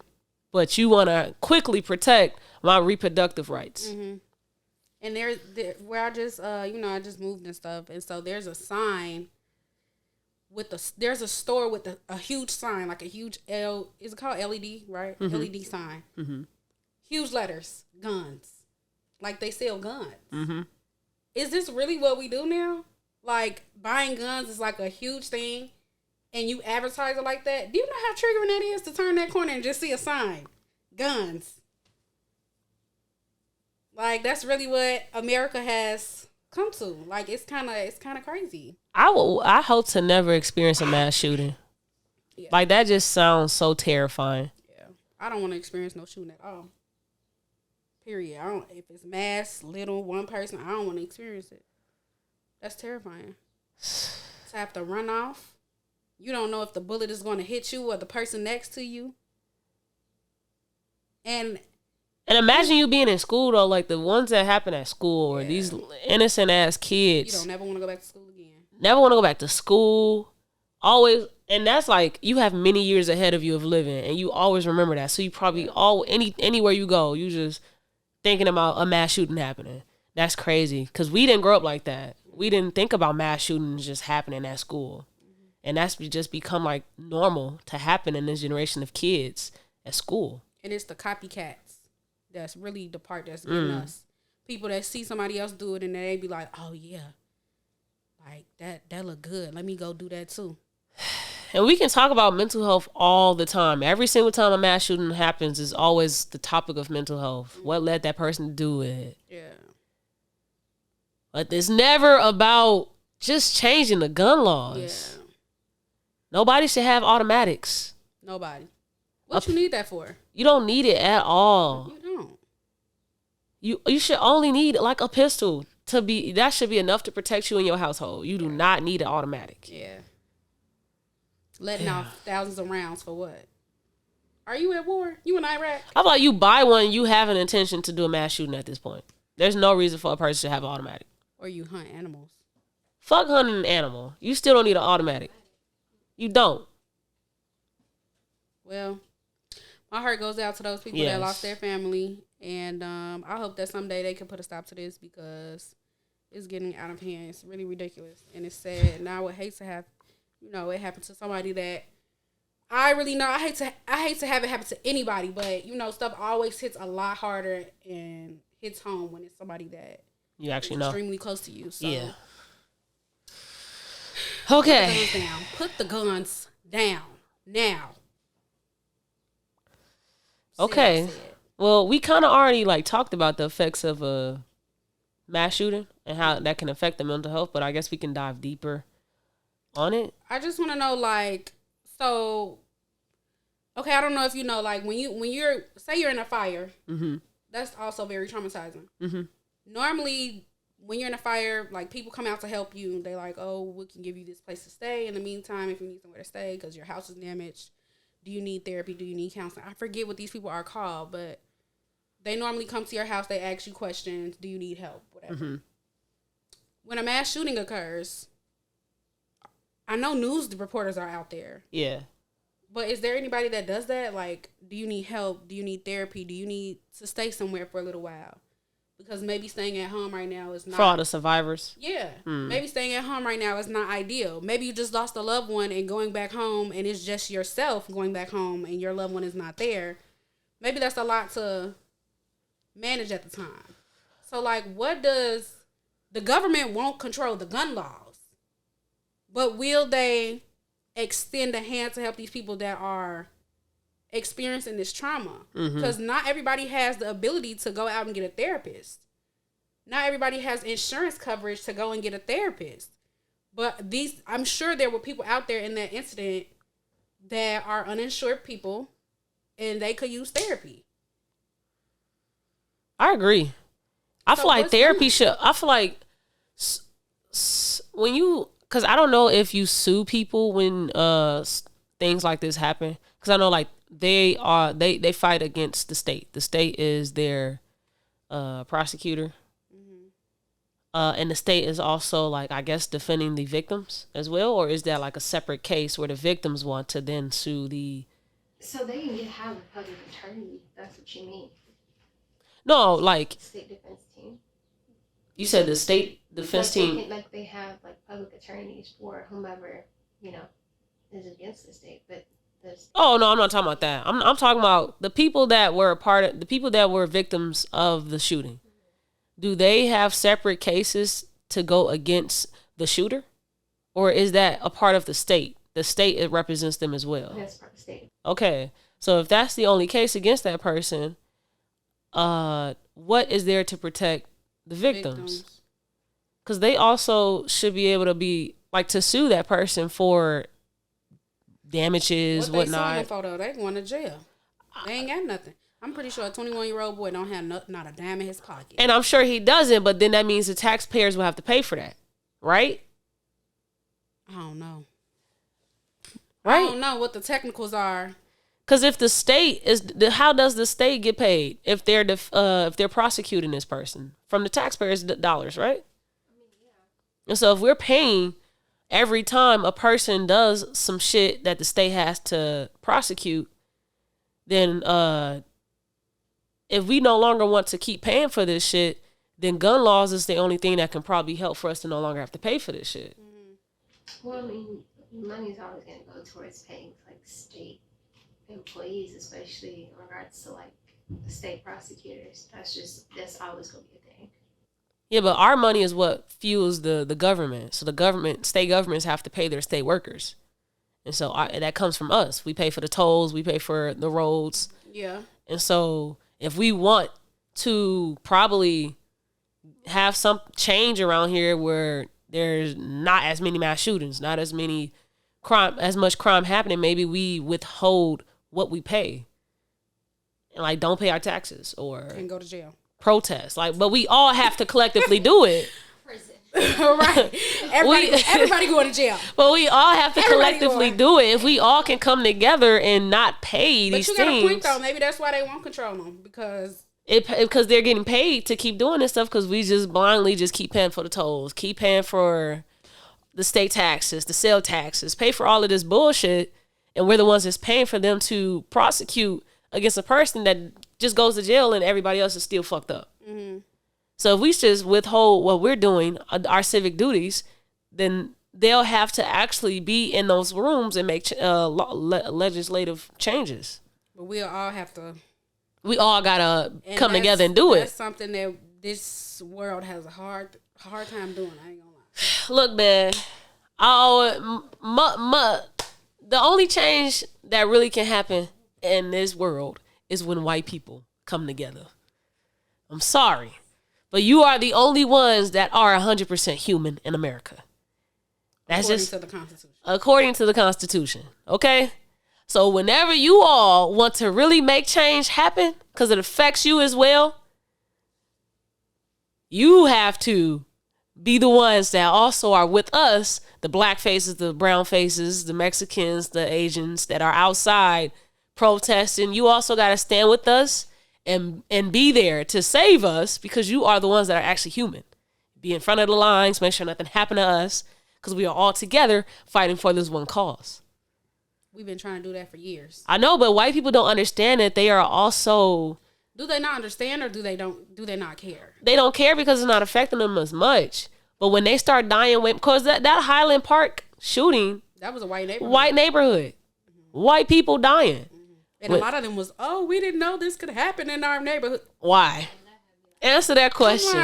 But you want to quickly protect my reproductive rights. Mm-hmm. And there, where I just, I just moved and stuff. And so there's a sign there's a store with a huge sign, like a huge is it called LED, right? Mm-hmm. LED sign. Mm-hmm. Huge letters, guns. Like they sell guns. Mm-hmm. Is this really what we do now? Like buying guns is like a huge thing and you advertise it like that. Do you know how triggering that is to turn that corner and just see a sign? Guns. Like that's really what America has come to. Like it's kind of crazy. I hope to never experience a mass shooting. Yeah. Like that just sounds so terrifying. Yeah. I don't want to experience no shooting at all. Period. If it's mass, little, one person, I don't want to experience it. That's terrifying. To have to run off. You don't know if the bullet is going to hit you or the person next to you. And imagine you being in school, though, like the ones that happen at school or these innocent ass kids. You don't never want to go back to school again. Never want to go back to school. Always. And that's like, you have many years ahead of you of living and you always remember that. So you probably anywhere you go, you just thinking about a mass shooting happening. That's crazy. Because we didn't grow up like that. We didn't think about mass shootings just happening at school. And that's just become like normal to happen in this generation of kids at school. And it's the copycats. That's really the part that's getting us. People that see somebody else do it and they be like, oh yeah. Like that look good. Let me go do that too. And we can talk about mental health all the time. Every single time a mass shooting happens is always the topic of mental health. What led that person to do it? Yeah. But it's never about just changing the gun laws. Yeah. Nobody should have automatics. Nobody. What you need that for? You don't need it at all. You don't. You should only need like a pistol that should be enough to protect you in your household. You do not need an automatic. Yeah. Letting off thousands of rounds for what? Are you at war? You in Iraq? I feel like you buy one, you have an intention to do a mass shooting at this point. There's no reason for a person to have an automatic. Or you hunt animals. Fuck hunting an animal. You still don't need an automatic. You don't. Well, my heart goes out to those people that lost their family. And I hope that someday they can put a stop to this because it's getting out of hand. It's really ridiculous. And it's sad. And I would hate to have, it happen to somebody that I really know. I hate to have it happen to anybody. But, stuff always hits a lot harder and hits home when it's somebody that you actually know. Extremely close to you. So. Yeah. Okay. Put the guns down now. Okay. Well, we kind of already talked about the effects of a mass shooting and how that can affect the mental health, but I guess we can dive deeper on it. I just want to know, okay, I don't know if you know, when you're say you're in a fire, that's also very traumatizing. Mm-hmm. Normally, when you're in a fire, people come out to help you. They oh, we can give you this place to stay. In the meantime, if you need somewhere to stay because your house is damaged, do you need therapy? Do you need counseling? I forget what these people are called, but they normally come to your house. They ask you questions. Do you need help? Whatever. Mm-hmm. When a mass shooting occurs, I know news reporters are out there. Yeah. But is there anybody that does that? Do you need help? Do you need therapy? Do you need to stay somewhere for a little while? Because maybe staying at home right now is not... For all the survivors? Yeah. Maybe staying at home right now is not ideal. Maybe you just lost a loved one and going back home and it's just yourself going back home and your loved one is not there. Maybe that's a lot to manage at the time. So, what does... The government won't control the gun laws. But will they extend a hand to help these people that are experiencing this trauma? Because not everybody has the ability to go out and get a therapist. Not everybody has insurance coverage to go and get a therapist. But I'm sure there were people out there in that incident that are uninsured people and they could use therapy. I agree. I feel like therapy should... I feel like when you... Because I don't know if you sue people when things like this happen. Because I know they fight against the state. The state is their prosecutor. And the state is also like, I guess, defending the victims as well, or is that like a separate case where the victims want to then sue the? So they can have a public attorney. That's what you mean. No, like State defense team. You said the state defense team. They have like public attorneys for whomever is against the state, but. Oh no, I'm not talking about that. I'm talking about the people that were the people that were victims of the shooting. Do they have separate cases to go against the shooter? Or is that a part of the state? The state, it represents them as well. That's part of the state. Okay. So if that's the only case against that person, what is there to protect the victims? Because they also should be able to be, like, to sue that person for damages, whatnot. What they they going to jail. They ain't got nothing. I'm pretty sure a 21-year-old boy don't have not a dime in his pocket. And I'm sure he doesn't, but then that means the taxpayers will have to pay for that, right? I don't know. Right? I don't know what the technicals are. Because if the state is, how does the state get paid if they're prosecuting this person? From the taxpayers' dollars, right? And so if we're paying every time a person does some shit that the state has to prosecute, then if we no longer want to keep paying for this shit, then gun laws is the only thing that can probably help for us to no longer have to pay for this shit. Well, I mean, money's always going to go towards paying like state employees, especially in regards to like the state prosecutors. That's always going to be a thing. Yeah, but our money is what fuels the government. So state governments have to pay their state workers. And so that comes from us. We pay for the tolls. We pay for the roads. Yeah. And so if we want to probably have some change around here where there's not as many mass shootings, not as much crime happening, maybe we withhold what we pay and like don't pay our taxes or and go to jail. Protest. But we all have to collectively do it. Right. Everybody going to jail. But we all have to collectively do it. If we all can come together and not pay these things. But you got a point though. Maybe that's why they won't control them because they're getting paid to keep doing this stuff because we just blindly just keep paying for the tolls, keep paying for the state taxes, the sale taxes, pay for all of this bullshit, and we're the ones that's paying for them to prosecute against a person that just goes to jail and everybody else is still fucked up. Mm-hmm. So if we just withhold what we're doing, our civic duties, then they'll have to actually be in those rooms and make legislative changes. But we'll all have to. We all gotta come together and do it. That's something that this world has a hard time doing. I ain't gonna lie. Look, man, the only change that really can happen in this world is when white people come together. I'm sorry. But you are the only ones that are 100% human in America. That's according to the Constitution. According to the Constitution. Okay? So whenever you all want to really make change happen, because it affects you as well, you have to be the ones that also are with us, the black faces, the brown faces, the Mexicans, the Asians that are outside protesting. You also got to stand with us and be there to save us because you are the ones that are actually human. Be in front of the lines, make sure nothing happened to us because we are all together fighting for this one cause. We've been trying to do that for years. I know, but white people don't understand that they are also... Do they not understand or do they not care? They don't care because it's not affecting them as much. But when they start dying, because that Highland Park shooting... That was a white neighborhood. Mm-hmm. White people dying. And a lot of them was, we didn't know this could happen in our neighborhood. Why? Answer that question.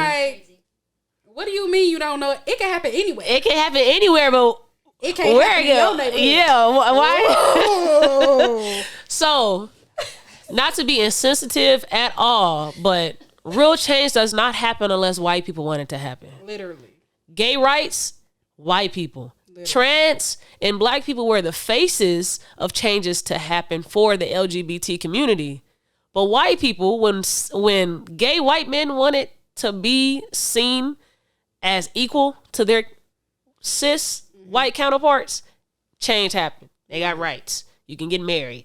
What do you mean you don't know? It can happen anywhere. It can happen anywhere, but it can't happen in your neighborhood. Yeah, why? So, not to be insensitive at all, but real change does not happen unless white people want it to happen. Literally. Gay rights, white people. Trans and black people were the faces of changes to happen for the LGBT community. But white people, when gay white men wanted to be seen as equal to their cis white counterparts, change happened. They got rights. You can get married.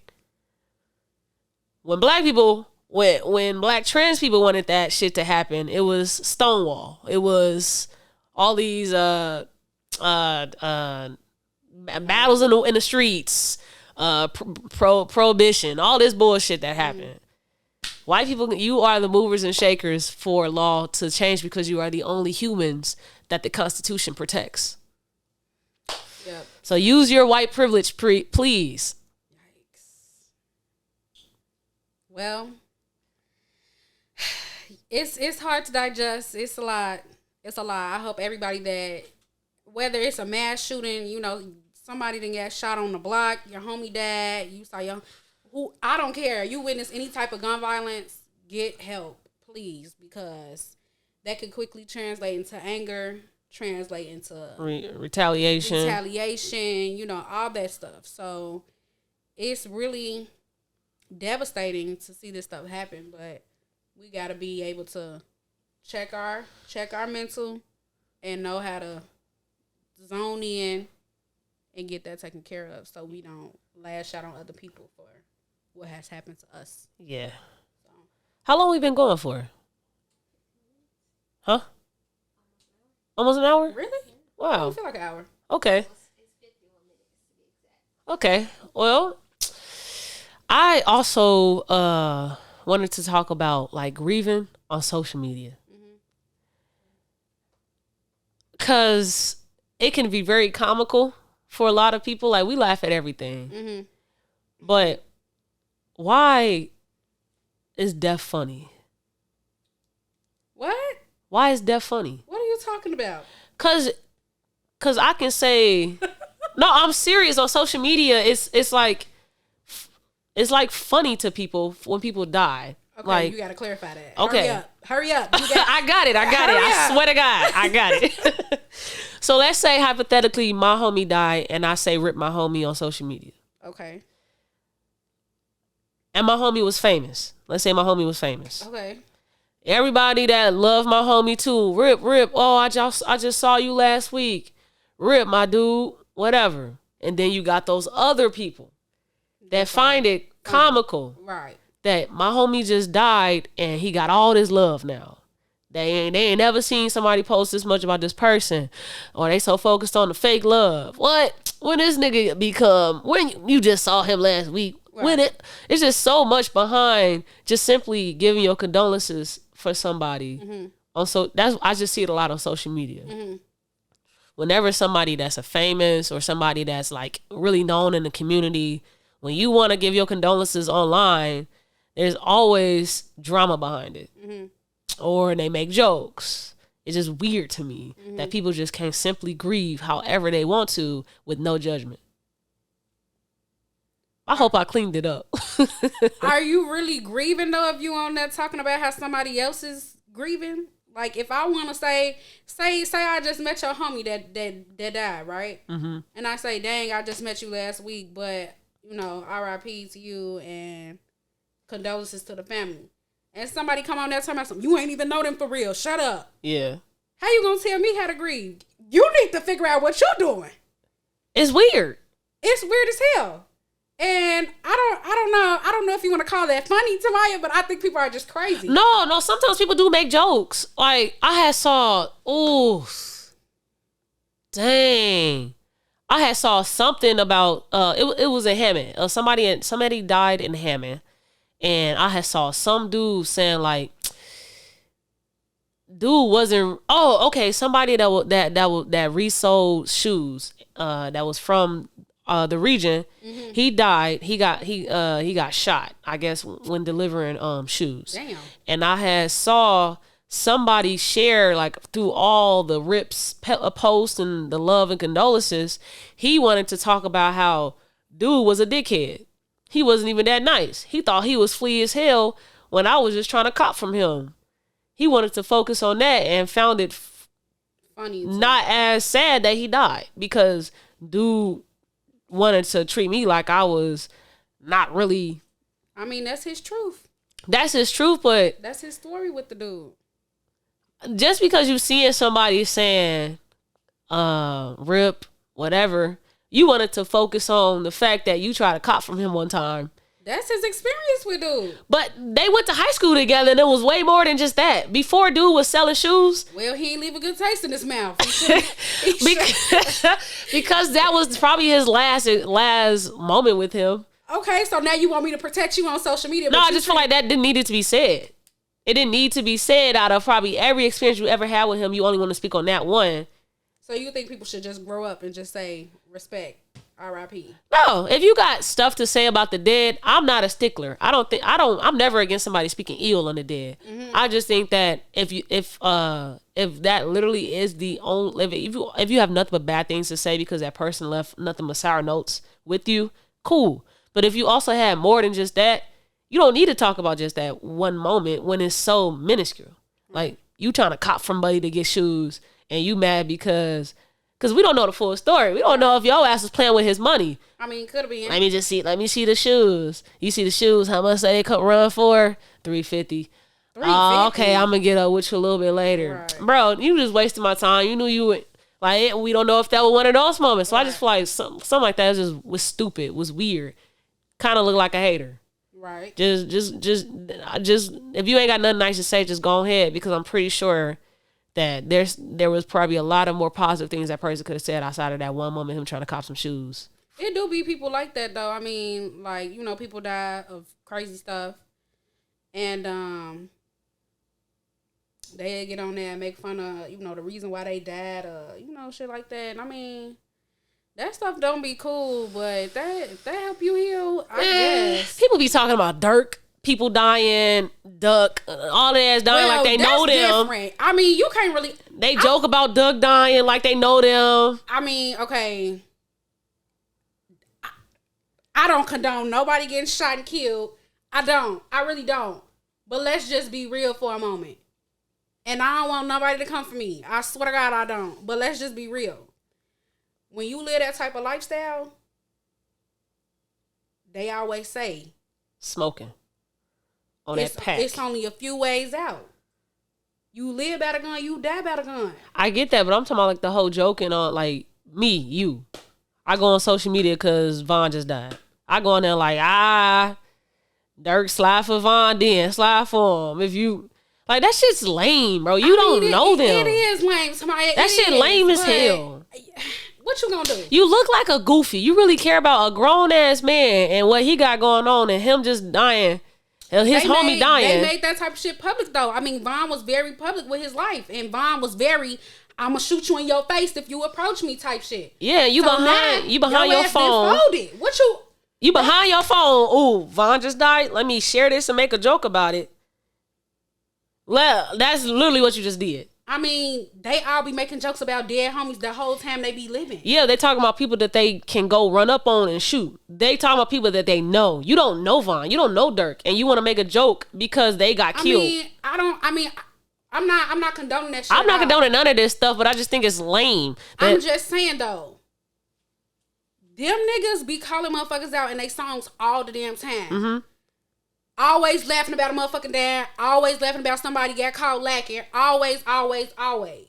When black people when black trans people wanted that shit to happen, it was Stonewall. It was all these battles in the streets, prohibition, all this bullshit that happened. White people, you are the movers and shakers for law to change because you are the only humans that the Constitution protects. Yep. So use your white privilege, please. Yikes. Well, it's hard to digest. It's a lot. I hope everybody that, whether it's a mass shooting, you know, somebody didn't get shot on the block, your homie died, you saw I don't care. You witness any type of gun violence, get help, please, because that could quickly translate into anger, translate into retaliation, you know, all that stuff. So it's really devastating to see this stuff happen, but we got to be able to check our mental and know how to zone in and get that taken care of so we don't lash out on other people for what has happened to us. Yeah. So. How long we been going for? Huh? Almost an hour? Really? Wow. I feel like an hour. Okay. Okay. Well, I also wanted to talk about like grieving on social media. Because it can be very comical for a lot of people. Like, we laugh at everything. Mm-hmm. But why is death funny? What? Why is death funny? What are you talking about? Cause I can say, no, I'm serious. On social media, it's like funny to people when people die. Okay, like, you gotta clarify that. Okay, hurry up. I got it. I swear to God, I got it. So let's say hypothetically, my homie died, and I say rip my homie on social media. Okay. And my homie was famous. Let's say my homie was famous. Okay. Everybody that loved my homie too, rip. Oh, I just saw you last week. Rip, my dude, whatever. And then you got those other people that find it comical. Right. That my homie just died and he got all this love now. They ain't never seen somebody post this much about this person. Or they so focused on the fake love. What? When this nigga become, when you just saw him last week. Right. When it's just so much behind just simply giving your condolences for somebody. Mm-hmm. Also, I just see it a lot on social media. Mm-hmm. Whenever somebody that's a famous or somebody that's like really known in the community, when you want to give your condolences online, there's always drama behind it. Mm-hmm. Or they make jokes. It's just weird to me that people just can't simply grieve however they want to with no judgment. I hope I cleaned it up. Are you really grieving though if you on there talking about how somebody else is grieving? Like if I want to say I just met your homie that died, right? Mm-hmm. And I say, dang, I just met you last week, but you know, R.I.P. to you and condolences to the family. And somebody come on there talking about something, you ain't even know them for real. Shut up. Yeah. How you gonna tell me how to grieve? You need to figure out what you're doing. It's weird. It's weird as hell. And I don't know if you want to call that funny, Tamaya, but I think people are just crazy. No, sometimes people do make jokes. Like, I had saw something about, it was in Hammond. Somebody died in Hammond. And I had saw some dude saying like, dude wasn't, somebody that resold shoes, that was from the region. Mm-hmm. He died. He got shot, I guess, when delivering shoes. Damn. And I had saw somebody share like through all the rips posts and the love and condolences. He wanted to talk about how dude was a dickhead. He wasn't even that nice. He thought he was flea as hell when I was just trying to cop from him. He wanted to focus on that and found it funny, not as sad that he died because dude wanted to treat me like I was not really. I mean, that's his truth. That's his truth, but that's his story with the dude. Just because you seeing somebody saying, rip, whatever, you wanted to focus on the fact that you tried to cop from him one time That's his experience with dude. But they went to high school together, and it was way more than just that. Before dude was selling shoes. Well, he ain't leave a good taste in his mouth. Because that was probably his last moment with him. Okay, so now you want me to protect you on social media? No, I just feel like that didn't need it to be said. It didn't need to be said. Out of probably every experience you ever had with him, you only want to speak on that one. So you think people should just grow up and just say respect, R.I.P. No, if you got stuff to say about the dead, I'm not a stickler. I'm never against somebody speaking ill on the dead. Mm-hmm. I just think that if that literally is the only, if you have nothing but bad things to say because that person left nothing but sour notes with you, cool. But if you also had more than just that, you don't need to talk about just that one moment when it's so minuscule. Like, you trying to cop from somebody to get shoes, and you mad because we don't know the full story. We don't know if your ass was playing with his money. I mean, could have been. Let me see the shoes. You see the shoes, how much they could run for? $350. Oh, okay, I'm going to get up with you a little bit later. Right. Bro, you just wasted my time. You knew you would. Like, we don't know if that was one of those moments. So right. I just feel like something like that was stupid, was weird. Kind of looked like a hater. Right. Just if you ain't got nothing nice to say, just go ahead, because I'm pretty sure that there was probably a lot of more positive things that person could have said outside of that one moment, him trying to cop some shoes. It do be people like that though. I mean, like, you know, people die of crazy stuff, and they get on there and make fun of, you know, the reason why they died, you know, shit like that. And I mean, that stuff don't be cool, but that help you heal, I guess. People be talking about Dirk, people dying, Duck, all that ass dying like they know them. Different. I mean, you can't really. They joke about Duck dying like they know them. I mean, okay. I don't condone nobody getting shot and killed. I don't. I really don't. But let's just be real for a moment. And I don't want nobody to come for me. I swear to God, I don't. But let's just be real. When you live that type of lifestyle, they always say smoking on that pack. It's only a few ways out. You live by the gun, you die by the gun. I get that, but I'm talking about like the whole joking on like you. I go on social media because Vaughn just died. I go on there like, Dirk, slide for Vaughn, then slide for him. If you like, that shit's lame, bro. You don't know them. It is lame. That shit lame as hell. What you gonna do? You look like a goofy. You really care about a grown ass man and what he got going on, and him just dying, and his homie dying. They made that type of shit public though. I mean, Vaughn was very public with his life, and Vaughn was very, I'm gonna shoot you in your face if you approach me type shit. Yeah, you behind your phone. What you behind your phone? Ooh, Vaughn just died. Let me share this and make a joke about it. Well, that's literally what you just did. I mean, they all be making jokes about dead homies the whole time they be living. Yeah, they talking about people that they can go run up on and shoot. They talking about people that they know. You don't know Vaughn. You don't know Dirk. And you want to make a joke because they got killed. I'm not condoning that shit. I'm not condoning none of this stuff, but I just think it's lame. I'm just saying, though. Them niggas be calling motherfuckers out in their songs all the damn time. Mm-hmm. Always laughing about a motherfucking dad. Always laughing about somebody got caught lacking. Always, always, always.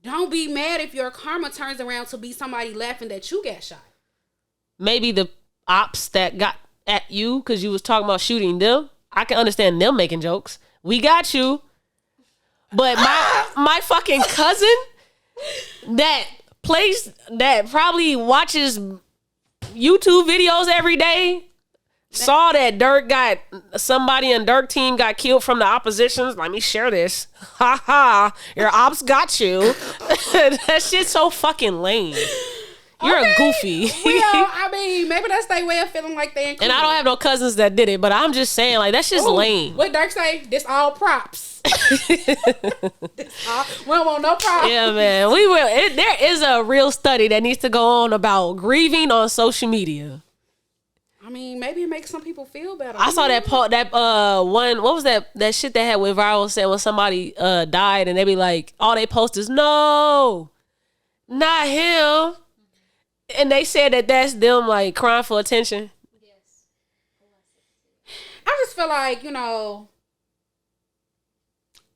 Don't be mad if your karma turns around to be somebody laughing that you got shot. Maybe the ops that got at you because you was talking about shooting them. I can understand them making jokes. We got you. But my fucking cousin that probably watches YouTube videos every day saw that Dirk got somebody in Dirk team got killed from the oppositions. Let me share this. Ha ha. Your ops got you. That shit's so fucking lame. You're a goofy. I mean, maybe that's their way of feeling like they included. And I don't have no cousins that did it, but I'm just saying, like, that's just lame. What Dirk say? This all props. We don't want no props. Yeah, man. There is a real study that needs to go on about grieving on social media. I mean, maybe it makes some people feel better. I saw that one. What was that shit that had went viral? Said when somebody died and they be like, all they post is no, not him, and they said that that's them like crying for attention. Yes. I just feel like, you know,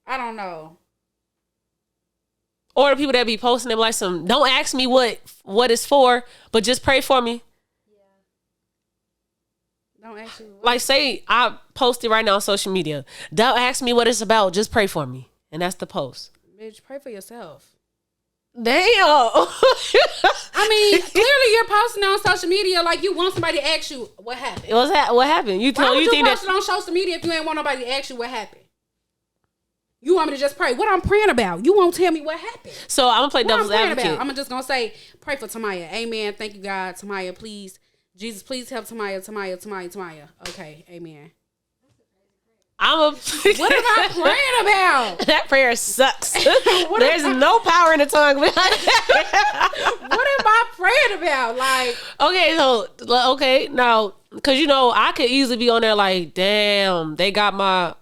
I don't know. Or the people that be posting them like some, don't ask me what it's for, but just pray for me. Don't ask you. Like, say I post it right now on social media. Don't ask me what it's about. Just pray for me. And that's the post. Bitch, pray for yourself. Damn. I mean, clearly you're posting on social media like you want somebody to ask you what happened. What happened? Why would you post it on social media if you ain't want nobody to ask you what happened? You want me to just pray? What I'm praying about? You won't tell me what happened. So I'm gonna play devil's advocate. I'm just gonna say, pray for Tamaya. Amen. Thank you, God. Tamaya, please. Jesus, please help Tamaya. Okay, amen. What am I praying about? That prayer sucks. There's no power in the tongue. What am I praying about? Like, okay, now, because I could easily be on there like, damn, they got my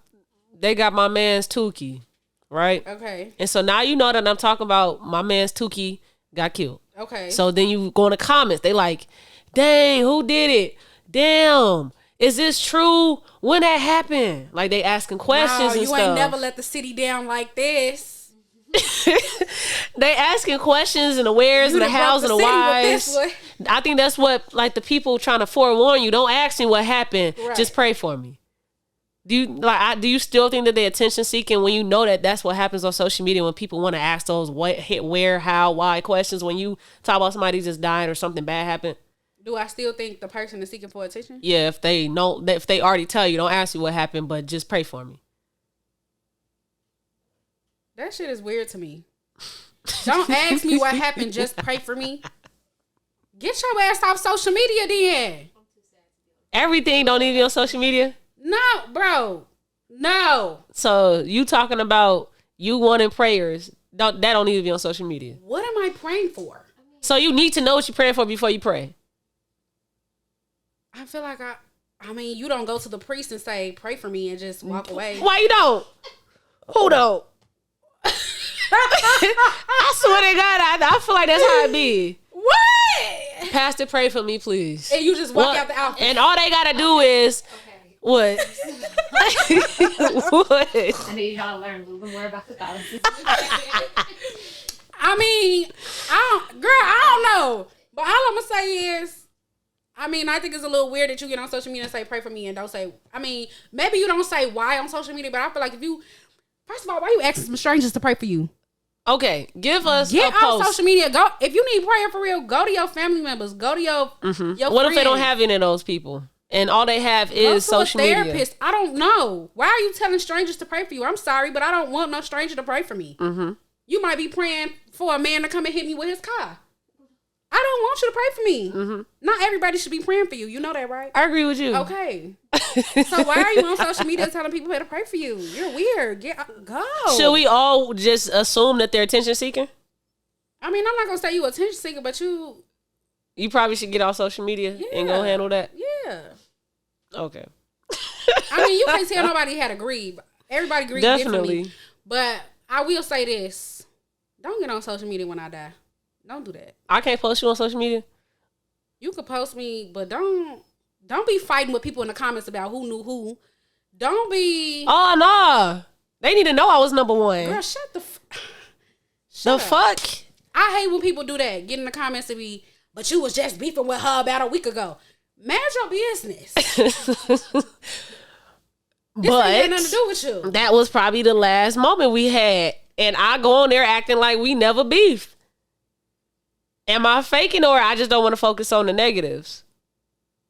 man's Tukey, right? Okay. And so now you know that I'm talking about my man's Tukey got killed. Okay. So then you go in the comments, they like, dang, who did it? Damn, is this true? When that happened? Like, they asking questions and you stuff. ain't never let the city down like this. They asking questions and the wheres and the hows and the whys. I think that's what, like, the people trying to forewarn you. Don't ask me what happened. Right. Just pray for me. Do you still think that they're attention seeking when you know that that's what happens on social media when people want to ask those what, where, how, why questions when you talk about somebody just died or something bad happened? Do I still think the person is seeking for attention? Yeah, if they already tell you, don't ask you what happened, but just pray for me. That shit is weird to me. Don't ask me what happened, just pray for me. Get your ass off social media then. Everything don't need to be on social media? No, bro. No. So you talking about you wanting prayers, that don't need to be on social media. What am I praying for? So you need to know what you're praying for before you pray. I feel like I mean, you don't go to the priest and say, pray for me and just walk away. Why you don't? Who don't? I swear to God, I feel like that's how it be. What? Pastor, pray for me, please. And you just walk out the outfit. And all they gotta do is what? What? I need y'all to learn a little bit more about Catholicism. I mean, I don't know. But all I'm gonna say is, I mean, I think it's a little weird that you get on social media and say, pray for me, and don't say, I mean, maybe you don't say why on social media, but I feel like if you, first of all, why you asking some strangers to pray for you? Okay, give us Get a post. on social media. Go, if you need prayer for real, go to your family members. Go to your What friends. if they don't have any of those people? And all they have is social media. Therapist. I don't know. Why are you telling strangers to pray for you? I'm sorry, but I don't want no stranger to pray for me. Mm-hmm. You might be praying for a man to come and hit me with his car. I don't want you to pray for me. Mm-hmm. Not everybody should be praying for you. You know that, right? I agree with you. Okay. So why are you on social media telling people to pray for you? You're weird. Go. Should we all just assume that they're attention seeking? I mean, I'm not going to say you attention seeker, but you probably should get off social media and go handle that. Yeah. Okay. I mean, you can't tell nobody how to grieve. Everybody grieves differently. But I will say this. Don't get on social media when I die. Don't do that. I can't post you on social media? You can post me, but don't be fighting with people in the comments about who knew who. Don't be... Oh, no. They need to know I was number one. Girl, shut the fuck? I hate when people do that. Get in the comments and be, but you was just beefing with her about a week ago. Manage your business. But ain't nothing to do with you. That was probably the last moment we had. And I go on there acting like we never beefed. Am I faking, or I just don't want to focus on the negatives?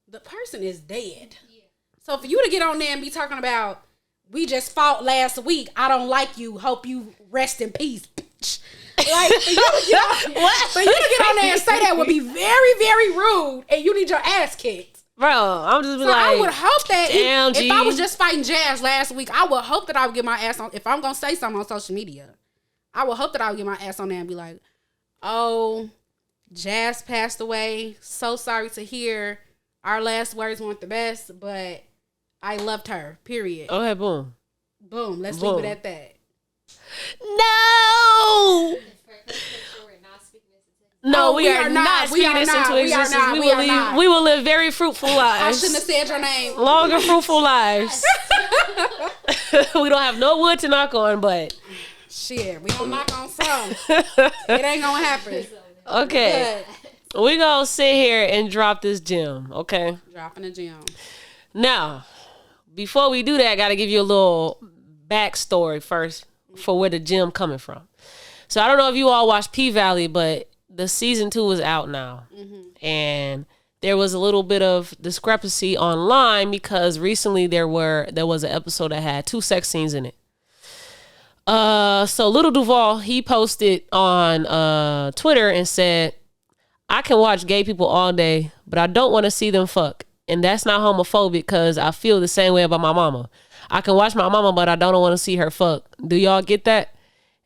The person is dead. Yeah. So for you to get on there and be talking about, we just fought last week, I don't like you, hope you rest in peace. Like, for you to get on there and say that would be very, very rude, and you need your ass kicked. Bro, I'm just like, I would hope that if I was just fighting Jazz last week, I would hope that I would get my ass on, if I'm going to say something on social media, I would hope that I would get my ass on there and be like, oh, Jazz passed away. So sorry to hear. Our last words weren't the best, but I loved her. Period. Okay, boom. Boom. Let's leave it at that. No! No, we are not speaking this into existence. We will live very fruitful lives. I shouldn't have said your name. Longer, fruitful lives. We don't have no wood to knock on, but... Shit, we gonna knock on some. It ain't gonna happen. Okay. We're gonna sit here and drop this gem, okay? Dropping a gem. Now, before we do that, I got to give you a little backstory first for where the gym coming from. So I don't know if you all watched P-Valley, but the season 2 is out now. And there was a little bit of discrepancy online because recently there was an episode that had 2 sex scenes in it. So Little Duval, he posted on Twitter and said, I can watch gay people all day, but I don't want to see them fuck. And that's not homophobic because I feel the same way about my mama. I can watch my mama, but I don't want to see her fuck. Do y'all get that?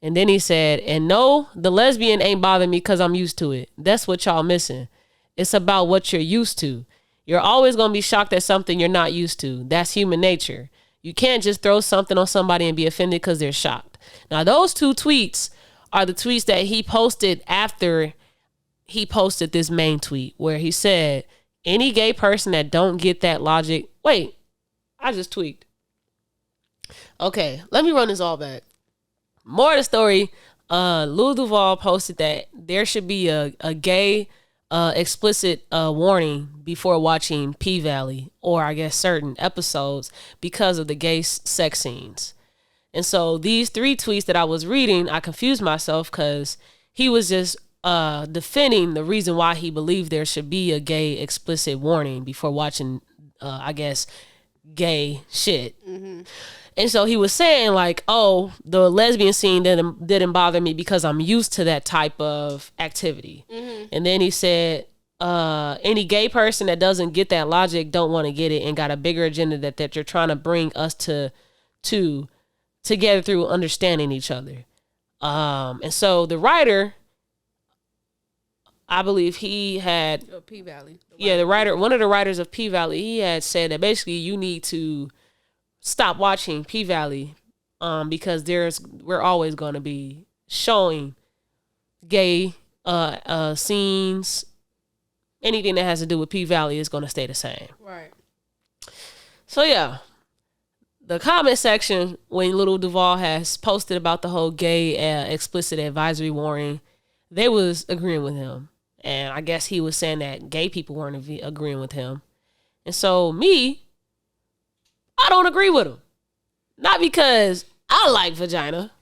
And then he said, and no, the lesbian ain't bothering me because I'm used to it. That's what y'all missing. It's about what you're used to. You're always going to be shocked at something you're not used to. That's human nature. You can't just throw something on somebody and be offended because they're shocked. Now, those 2 tweets are the tweets that he posted after he posted this main tweet where he said, any gay person that don't get that logic. Wait, I just tweaked. Okay, let me run this all back. More of the story, Lil Duval posted that there should be a gay explicit warning before watching P-Valley, or I guess certain episodes, because of the gay sex scenes. And so these 3 tweets that I was reading, I confused myself because he was just defending the reason why he believed there should be a gay explicit warning before watching, I guess, gay shit. And so he was saying like, oh, the lesbian scene didn't bother me because I'm used to that type of activity. And then he said, any gay person that doesn't get that logic don't want to get it and got a bigger agenda that you're trying to bring us together through understanding each other. And so the writer, I believe he had P-Valley. The writer, one of the writers of P-Valley, he had said that basically you need to stop watching P-Valley because we're always going to be showing gay scenes. Anything that has to do with P-Valley is going to stay the same. Right. So yeah, the comment section when Little Duval has posted about the whole gay explicit advisory warning, they was agreeing with him. And I guess he was saying that gay people weren't agreeing with him. And so I don't agree with him. Not because I like vagina,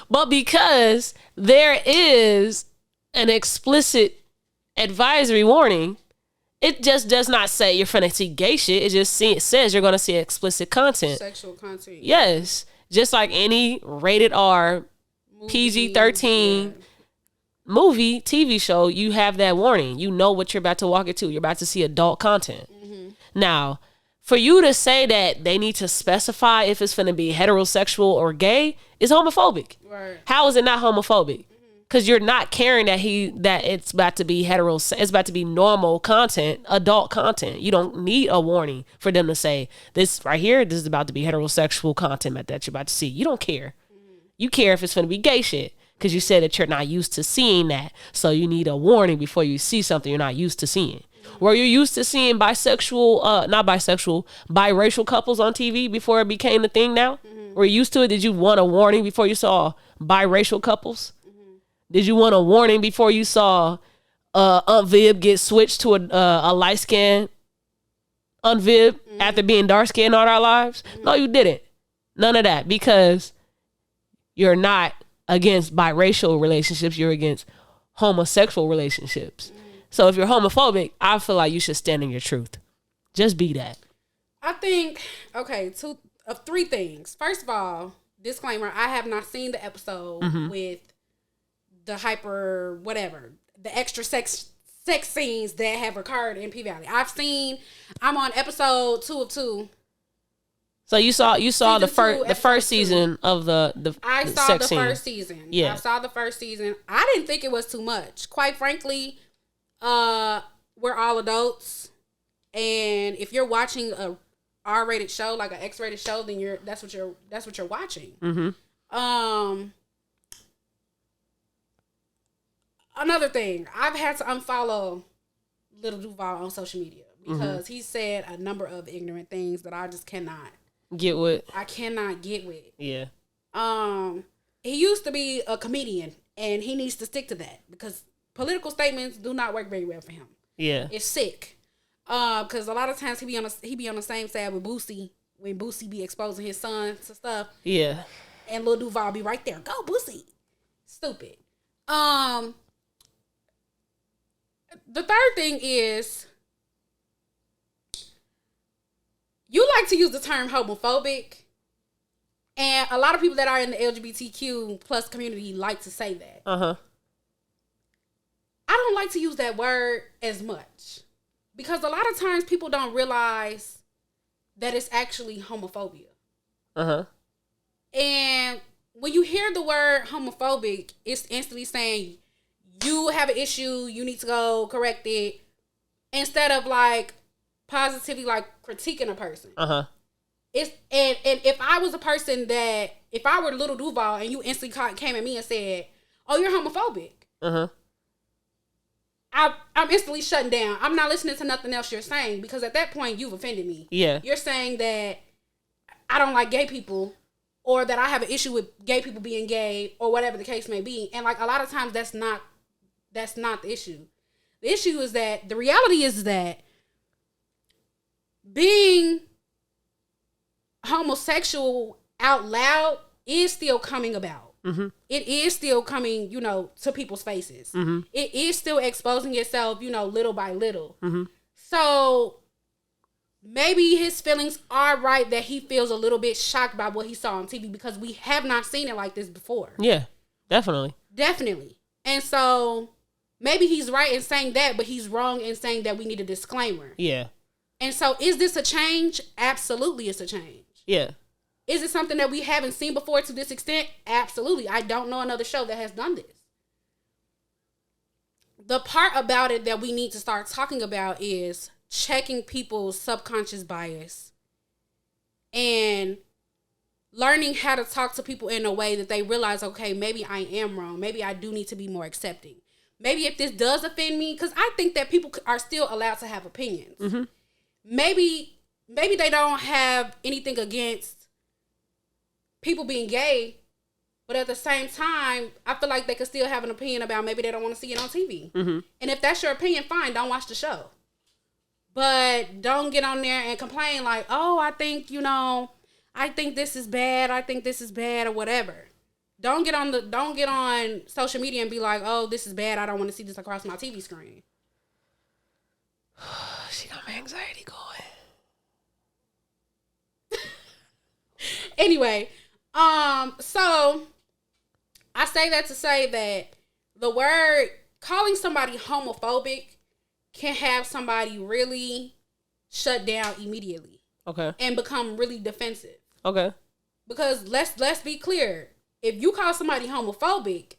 but because there is an explicit advisory warning. It just does not say you're finna see gay shit. It just says you're gonna see explicit content. Sexual content. Yes. Just like any rated R, PG-13 movie, TV show, you have that warning. You know what you're about to walk into. You're about to see adult content. Now, for you to say that they need to specify if it's going to be heterosexual or gay is homophobic. Right. How is it not homophobic? Because you're not caring that it's about to be it's about to be normal content, adult content. You don't need a warning for them to say this right here. This is about to be heterosexual content that you're about to see. You don't care. You care if it's going to be gay shit because you said that you're not used to seeing that. So you need a warning before you see something you're not used to seeing. Were you used to seeing biracial couples on TV before it became the thing now? Were you used to it? Did you want a warning before you saw biracial couples? Did you want a warning before you saw Aunt Viv get switched to a light-skinned Aunt Viv after being dark-skinned all our lives? No, you didn't. None of that, because you're not against biracial relationships. You're against homosexual relationships. So if you're homophobic, I feel like you should stand in your truth. Just be that. I think, okay, 3 things. First of all, disclaimer, I have not seen the episode with the the extra sex scenes that have occurred in P-Valley. I'm on episode 2 of 2. So you saw the first season of the I saw sex the scene. first season. Yeah. I saw the first season. I didn't think it was too much. Quite frankly, we're all adults, and if you're watching a R-rated show, like an X-rated show, then that's what you're watching. Another thing, I've had to unfollow Little Duval on social media because he said a number of ignorant things that I just cannot get with. I cannot get with. Yeah. He used to be a comedian, and he needs to stick to that because political statements do not work very well for him. Yeah. It's sick. Because a lot of times he be on the same side with Boosie when Boosie be exposing his son to stuff. Yeah. And Lil Duval be right there. Go Boosie. Stupid. The third thing is, you like to use the term homophobic, and a lot of people that are in the LGBTQ plus community like to say that. I don't like to use that word as much, because a lot of times people don't realize that it's actually homophobia. And when you hear the word homophobic, it's instantly saying you have an issue, you need to go correct it, instead of like positively like critiquing a person. It's and if I was a person that, if I were Little Duval and you instantly came at me and said, "Oh, you're homophobic," I'm instantly shutting down. I'm not listening to nothing else you're saying, because at that point you've offended me. Yeah. You're saying that I don't like gay people, or that I have an issue with gay people being gay, or whatever the case may be. And like a lot of times that's not the issue. The issue is that the reality is that being homosexual out loud is still coming about. It is still coming, to people's faces. It is still exposing itself, little by little. So maybe his feelings are right that he feels a little bit shocked by what he saw on TV, because we have not seen it like this before. Yeah, definitely. And so maybe he's right in saying that, but he's wrong in saying that we need a disclaimer. Yeah. And so is this a change? Absolutely, it's a change. Yeah. Is it something that we haven't seen before to this extent? Absolutely. I don't know another show that has done this. The part about it that we need to start talking about is checking people's subconscious bias and learning how to talk to people in a way that they realize, okay, maybe I am wrong. Maybe I do need to be more accepting. Maybe if this does offend me, because I think that people are still allowed to have opinions. Maybe they don't have anything against people being gay, but at the same time, I feel like they could still have an opinion about maybe they don't want to see it on TV. And if that's your opinion, fine, don't watch the show. But don't get on there and complain like, oh, I think this is bad, or whatever. Don't get on social media and be like, oh, this is bad, I don't want to see this across my TV screen. She got my anxiety going. Anyway, so I say that to say that the word, calling somebody homophobic, can have somebody really shut down immediately. Okay. And become really defensive. Okay. Because let's be clear. If you call somebody homophobic,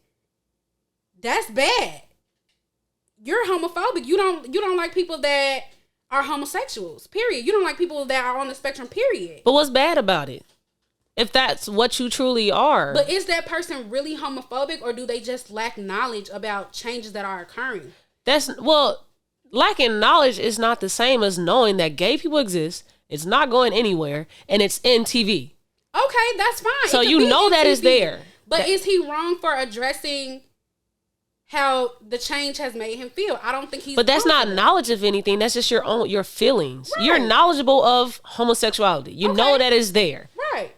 that's bad. You're homophobic. You don't like people that are homosexuals, period. You don't like people that are on the spectrum, period. But what's bad about it? If that's what you truly are. But is that person really homophobic, or do they just lack knowledge about changes that are occurring? Lacking knowledge is not the same as knowing that gay people exist. It's not going anywhere, and it's in TV. Okay, that's fine. So you know that is there. But is he wrong for addressing how the change has made him feel? I don't think he's. But that's not knowledge of anything. That's just your feelings. Right. You're knowledgeable of homosexuality. You know that is there. Right.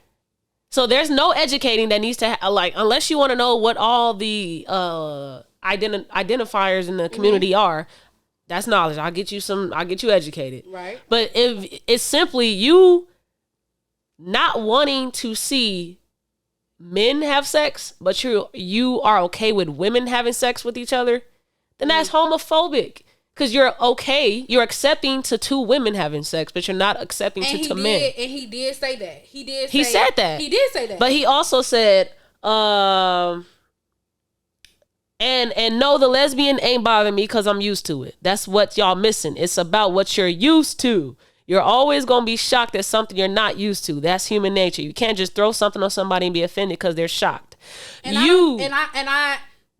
So there's no educating that needs to unless you want to know what all the identifiers in the community are. That's knowledge. I'll get you educated. Right. But if it's simply you not wanting to see men have sex, but you are okay with women having sex with each other, then that's homophobic. Because you're accepting to two women having sex, but you're not accepting to men. And he did say that. He said that. He did say that. But he also said, and no, the lesbian ain't bothering me because I'm used to it. That's what y'all missing. It's about what you're used to. You're always going to be shocked at something you're not used to. That's human nature. You can't just throw something on somebody and be offended because they're shocked.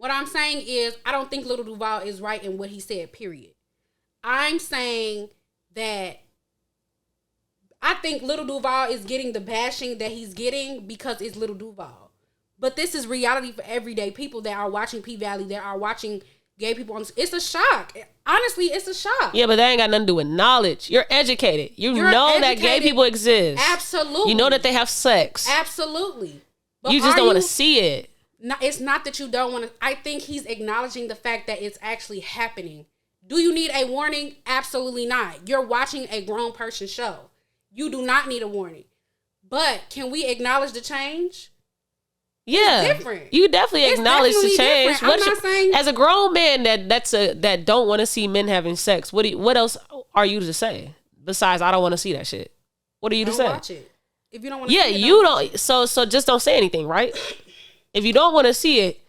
What I'm saying is, I don't think Little Duval is right in what he said, period. I'm saying that I think Little Duval is getting the bashing that he's getting because it's Little Duval. But this is reality for everyday people that are watching P-Valley, that are watching gay people on. It's a shock. Honestly, it's a shock. Yeah, but that ain't got nothing to do with knowledge. You're educated. You're know that gay people exist. Absolutely. You know that they have sex. Absolutely. But you just don't want to see it. No, it's not that you don't want to. I think he's acknowledging the fact that it's actually happening. Do you need a warning? Absolutely not. You're watching a grown person show. You do not need a warning. But can we acknowledge the change? Yeah, it's different. You definitely acknowledge the change. I'm not saying, as a grown man that don't want to see men having sex. What else are you to say besides I don't want to see that shit? What are you to say? Watch it. If you don't want to. Yeah, see it, you don't. So just don't say anything, right? If you don't want to see it,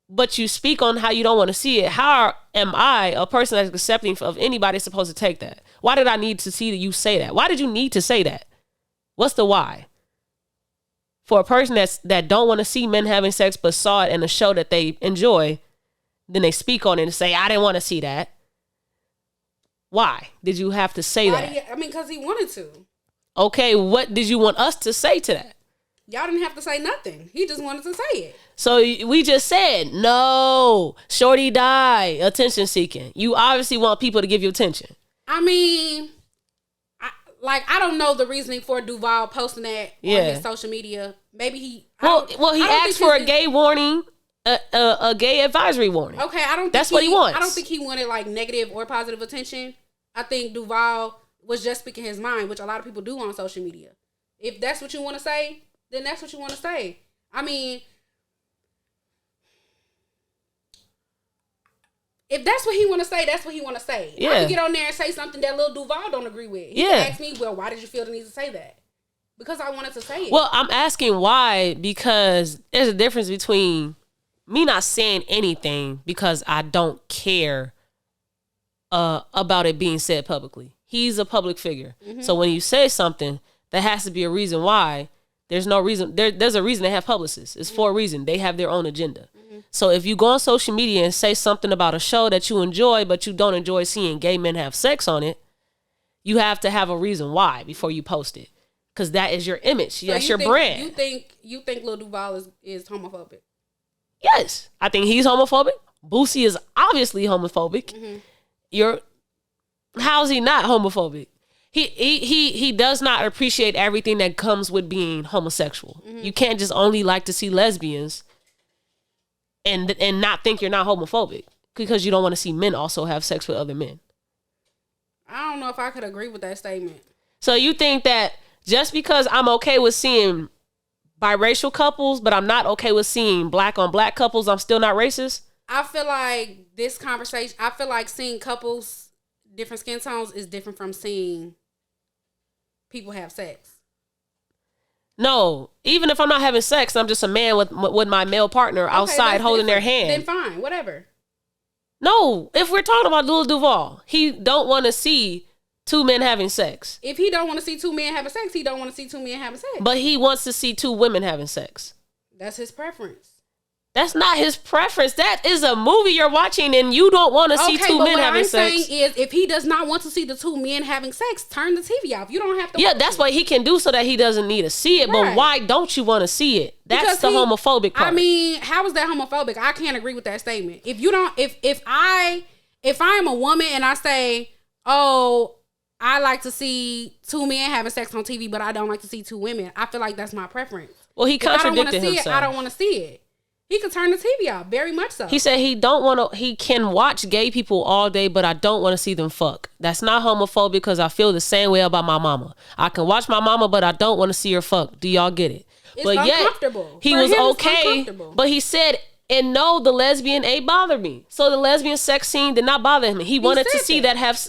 but you speak on how you don't want to see it, how am I, a person that's accepting of anybody, supposed to take that? Why did I need to see you say that? Why did you need to say that? What's the why? For a person that don't want to see men having sex but saw it in a show that they enjoy, then they speak on it and say, I didn't want to see that. Why did you have to say that? Because he wanted to. Okay, what did you want us to say to that? Y'all didn't have to say nothing. He just wanted to say it. So we just said, no, shorty die, attention seeking. You obviously want people to give you attention. I mean, I don't know the reasoning for Duval posting that on his social media. Maybe he... he asked for a gay warning, a gay advisory warning. Okay, I don't think that's what he wants. I don't think he wanted like negative or positive attention. I think Duval was just speaking his mind, which a lot of people do on social media. If that's what you want to say, then that's what you want to say. I mean, if that's what he want to say, that's what he want to say. Yeah. I can get on there and say something that Lil Duval don't agree with. He can ask me, well, why did you feel the need to say that? Because I wanted to say it. Well, I'm asking why, because there's a difference between me not saying anything because I don't care about it being said publicly. He's a public figure. Mm-hmm. So when you say something, there has to be a reason why. There's no reason. There's a reason they have publicists. It's for a reason. They have their own agenda. Mm-hmm. So if you go on social media and say something about a show that you enjoy, but you don't enjoy seeing gay men have sex on it, you have to have a reason why before you post it. Because that is your image. So that's your brand. You think Lil Duval is homophobic? Yes. I think he's homophobic. Boosie is obviously homophobic. Mm-hmm. How's he not homophobic? He does not appreciate everything that comes with being homosexual. Mm-hmm. You can't just only like to see lesbians and not think you're not homophobic because you don't want to see men also have sex with other men. I don't know if I could agree with that statement. So you think that just because I'm okay with seeing biracial couples, but I'm not okay with seeing black on black couples, I'm still not racist? I feel like this conversation, seeing couples, different skin tones is different from seeing people have sex. No, even if I'm not having sex, I'm just a man with my male partner outside holding their hand. Then fine, whatever. No, if we're talking about Lil Duval, he don't want to see two men having sex. If he don't want to see two men having sex, he don't want to see two men having sex. But he wants to see two women having sex. That's his preference. That's not his preference. That is a movie you're watching and you don't want to see two men having sex. What I'm saying is if he does not want to see the two men having sex, turn the TV off. You don't have to. Yeah, that's what he can do so that he doesn't need to see it. Right. But why don't you want to see it? That's the homophobic part. I mean, how is that homophobic? I can't agree with that statement. If you don't, if I am a woman and I say, oh, I like to see two men having sex on TV, but I don't like to see two women, I feel like that's my preference. Well, he contradicted himself. I don't want to see it. He could turn the TV off, very much so. He said he can watch gay people all day, but I don't want to see them fuck. That's not homophobic because I feel the same way about my mama. I can watch my mama, but I don't want to see her fuck. Do y'all get it? It's uncomfortable. He was okay, but he said, and no, the lesbian ain't bother me. So the lesbian sex scene did not bother him. He wanted to see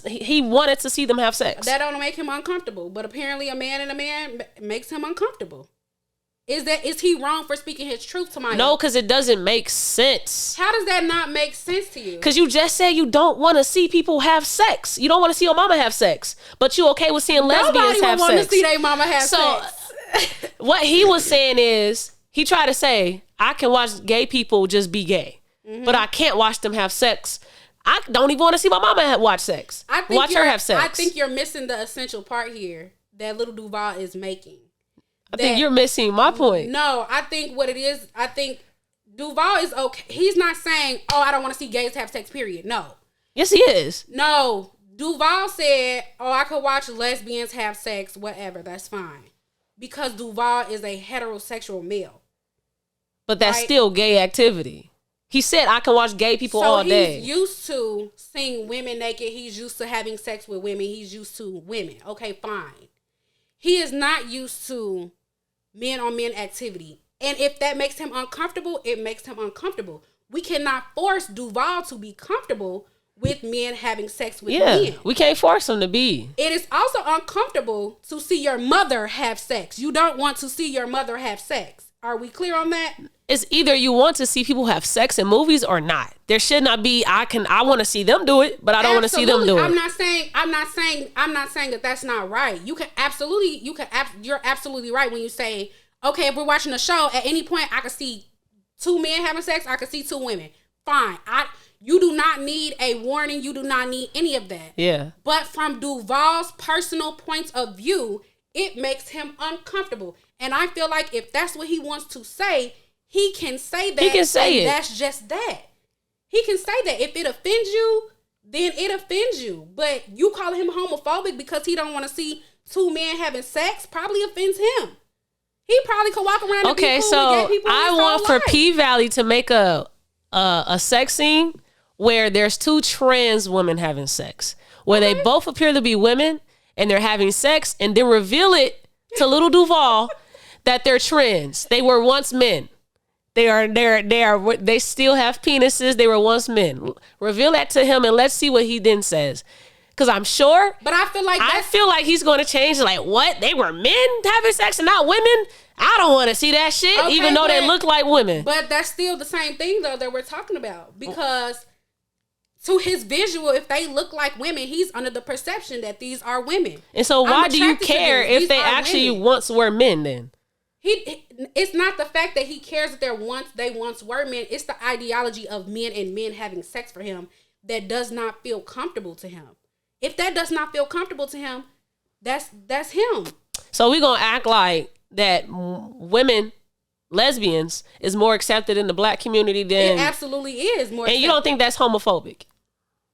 he wanted to see them have sex. That don't make him uncomfortable, but apparently a man and a man makes him uncomfortable. Is he wrong for speaking his truth to my? No, because it doesn't make sense. How does that not make sense to you? Because you just said you don't want to see people have sex. You don't want to see your mama have sex, but you okay with seeing lesbians have sex. Nobody want to see their mama have sex. What he was saying is, he tried to say, I can watch gay people just be gay, but I can't watch them have sex. I don't even want to see my mama watch sex. Watch her have sex. I think you're missing the essential part here that Lil Duval is making. I think you're missing my point. No, I think what it is, I think Duval is okay. He's not saying, "Oh, I don't want to see gays have sex." Period. No. Yes, he is. No. Duval said, "Oh, I could watch lesbians have sex, whatever. That's fine," because Duval is a heterosexual male. But that's still gay activity. He said, "I can watch gay people all day." He's used to seeing women naked. He's used to having sex with women. He's used to women. Okay, fine. He is not used to men on men activity. And if that makes him uncomfortable, it makes him uncomfortable. We cannot force Duval to be comfortable with men having sex with men. We can't force him to be. It is also uncomfortable to see your mother have sex. You don't want to see your mother have sex. Are we clear on that? It's either you want to see people have sex in movies or not. There should not be, I want to see them do it, but I don't want to see them do it. I'm not saying that that's not right. You're absolutely right when you say, okay, if we're watching a show, at any point I could see 2 men having sex, I could see 2 women. Fine. You do not need a warning. You do not need any of that. Yeah. But from Duval's personal point of view, it makes him uncomfortable. And I feel like if that's what he wants to say, he can say that. He can say it. That's just that. He can say that. If it offends you, then it offends you. But you calling him homophobic because he don't want to see 2 men having sex probably offends him. He probably could walk around and be cool with gay people. I want for P-Valley to make a sex scene where there's 2 trans women having sex, where they both appear to be women and they're having sex, and then reveal it to little Duval that they're trans. They were once men. They still have penises. They were once men. Reveal that to him and let's see what he then says. Because I'm sure. But I feel like he's going to change. Like, what? They were men having sex and not women? I don't want to see that shit, okay, even though they look like women. But that's still the same thing, though, that we're talking about. Because to his visual, if they look like women, he's under the perception that these are women. And so why do you care if they actually once were men then? It's not the fact that he cares that they once were men. It's the ideology of men and men having sex for him that does not feel comfortable to him. If that does not feel comfortable to him, that's him. So we're going to act like that women, lesbians, is more accepted in the black community than... It absolutely is more accepted. And you don't think that's homophobic?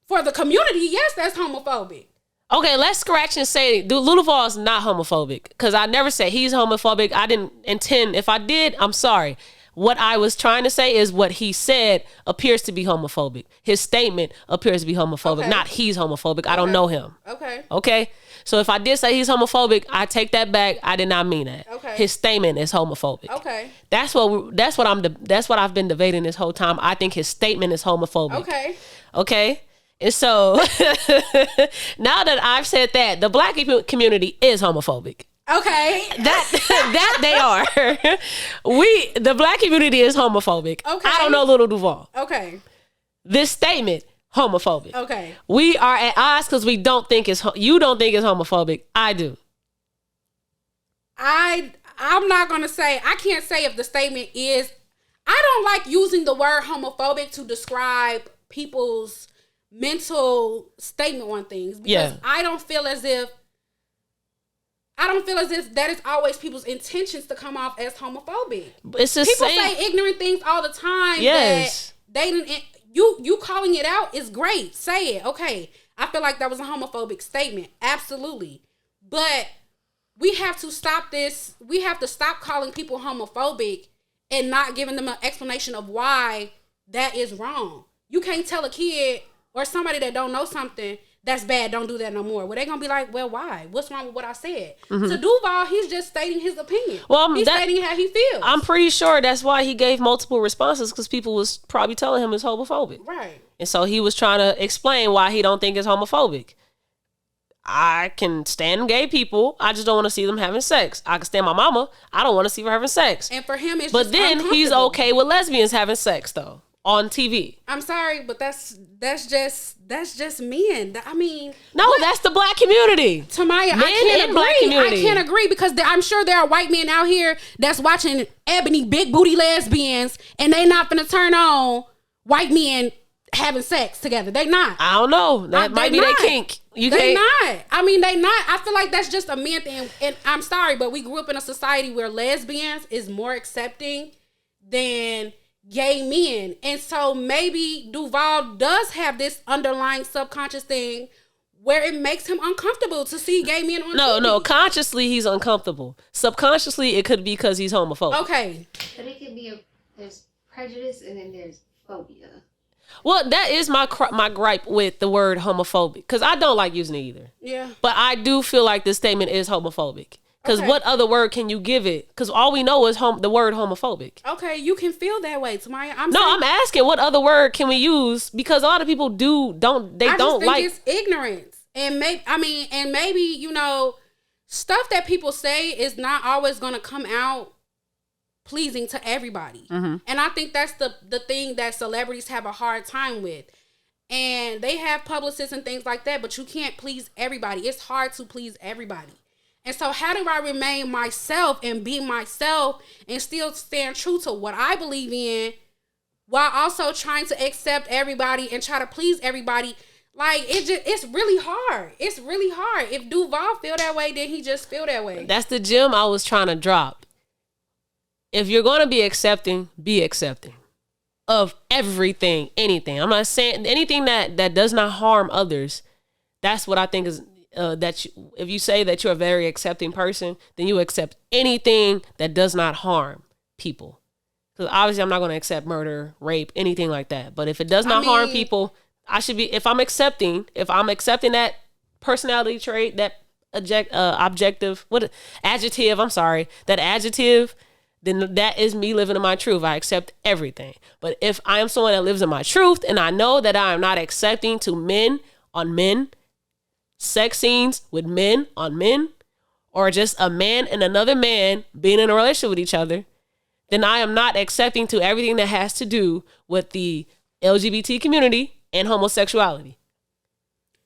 For the community, yes, that's homophobic. Okay, let's scratch and say Ludoval is not homophobic, because I never said he's homophobic. I didn't intend. If I did, I'm sorry. What I was trying to say is what he said appears to be homophobic. His statement appears to be homophobic, not he's homophobic. I don't know him. Okay. So if I did say he's homophobic, I take that back. I did not mean that. Okay. His statement is homophobic. Okay. That's what I've been debating this whole time. I think his statement is homophobic. Okay. And so now that I've said that, the black community is homophobic. Okay. That they are. The black community is homophobic. Okay. I don't know Little Duval. Okay. This statement, homophobic. Okay. We are at odds because you don't think it's homophobic. I do. I'm not gonna say, I can't say if the statement is, I don't like using the word homophobic to describe people's mental statement on things, because I don't feel as if that is always people's intentions to come off as homophobic. It's just people say ignorant things all the time. Yes. That they didn't. You calling it out is great. Say it. Okay. I feel like that was a homophobic statement. Absolutely. But we have to stop this. We have to stop calling people homophobic and not giving them an explanation of why that is wrong. You can't tell a kid or somebody that don't know something that's bad, don't do that no more. Well, they're going to be like, well, why? What's wrong with what I said? Mm-hmm. To Duval, he's just stating his opinion. Well, he's stating how he feels. I'm pretty sure that's why he gave multiple responses, because people was probably telling him it's homophobic. Right. And so he was trying to explain why he don't think it's homophobic. I can stand gay people. I just don't want to see them having sex. I can stand my mama. I don't want to see her having sex. And for him, it's but then he's okay with lesbians having sex, though. On TV. I'm sorry, but that's just men. I mean, no, that's the black community. Tamaya, I can't agree because I'm sure there are white men out here that's watching ebony big booty lesbians and they not gonna turn on white men having sex together. They not. I don't know. That might be their kink. They not. I mean, they not. I feel like that's just a man thing. And I'm sorry, but we grew up in a society where lesbians is more accepting than gay men. And so maybe Duval does have this underlying subconscious thing where it makes him uncomfortable to see gay men on TV. No, consciously he's uncomfortable. Subconsciously it could be because he's homophobic. Okay. But it could be there's prejudice and then there's phobia. Well, that is my gripe with the word homophobic, because I don't like using it either. Yeah. But I do feel like this statement is homophobic. Because what other word can you give it? Because all we know is the word homophobic. Okay, you can feel that way, Tamaya. I'm asking what other word can we use? Because a lot of people don't like. It's ignorance, and maybe you know, stuff that people say is not always gonna come out pleasing to everybody. Mm-hmm. And I think that's the thing that celebrities have a hard time with. And they have publicists and things like that, but you can't please everybody. It's hard to please everybody. And so how do I remain myself and be myself and still stand true to what I believe in while also trying to accept everybody and try to please everybody? Like, it's really hard. It's really hard. If Duval feel that way, then he just feel that way. That's the gem I was trying to drop. If you're going to be accepting of everything, anything. I'm not saying anything that does not harm others. That's what I think is if you say that you're a very accepting person, then you accept anything that does not harm people. Because obviously I'm not going to accept murder, rape, anything like that. But if it does not harm people, I should be, if I'm accepting that personality trait, that adjective, that adjective, then that is me living in my truth. I accept everything. But if I am someone that lives in my truth and I know that I am not accepting to men on men, sex scenes with men on men, or just a man and another man being in a relationship with each other, then I am not accepting to everything that has to do with the LGBT community and homosexuality.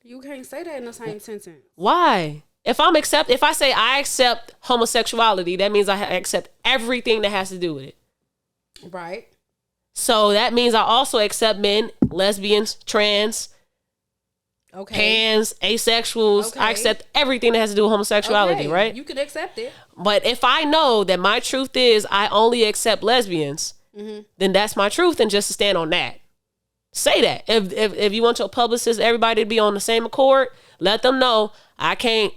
You can't say that in the same sentence. Why? If I say I accept homosexuality, that means I accept everything that has to do with it. Right. So that means I also accept men, lesbians, trans, pans, asexuals. Okay. I accept everything that has to do with homosexuality, right? You can accept it. But if I know that my truth is I only accept lesbians, then that's my truth, and just to stand on that. Say that. If you want your publicist, everybody to be on the same accord, let them know I can't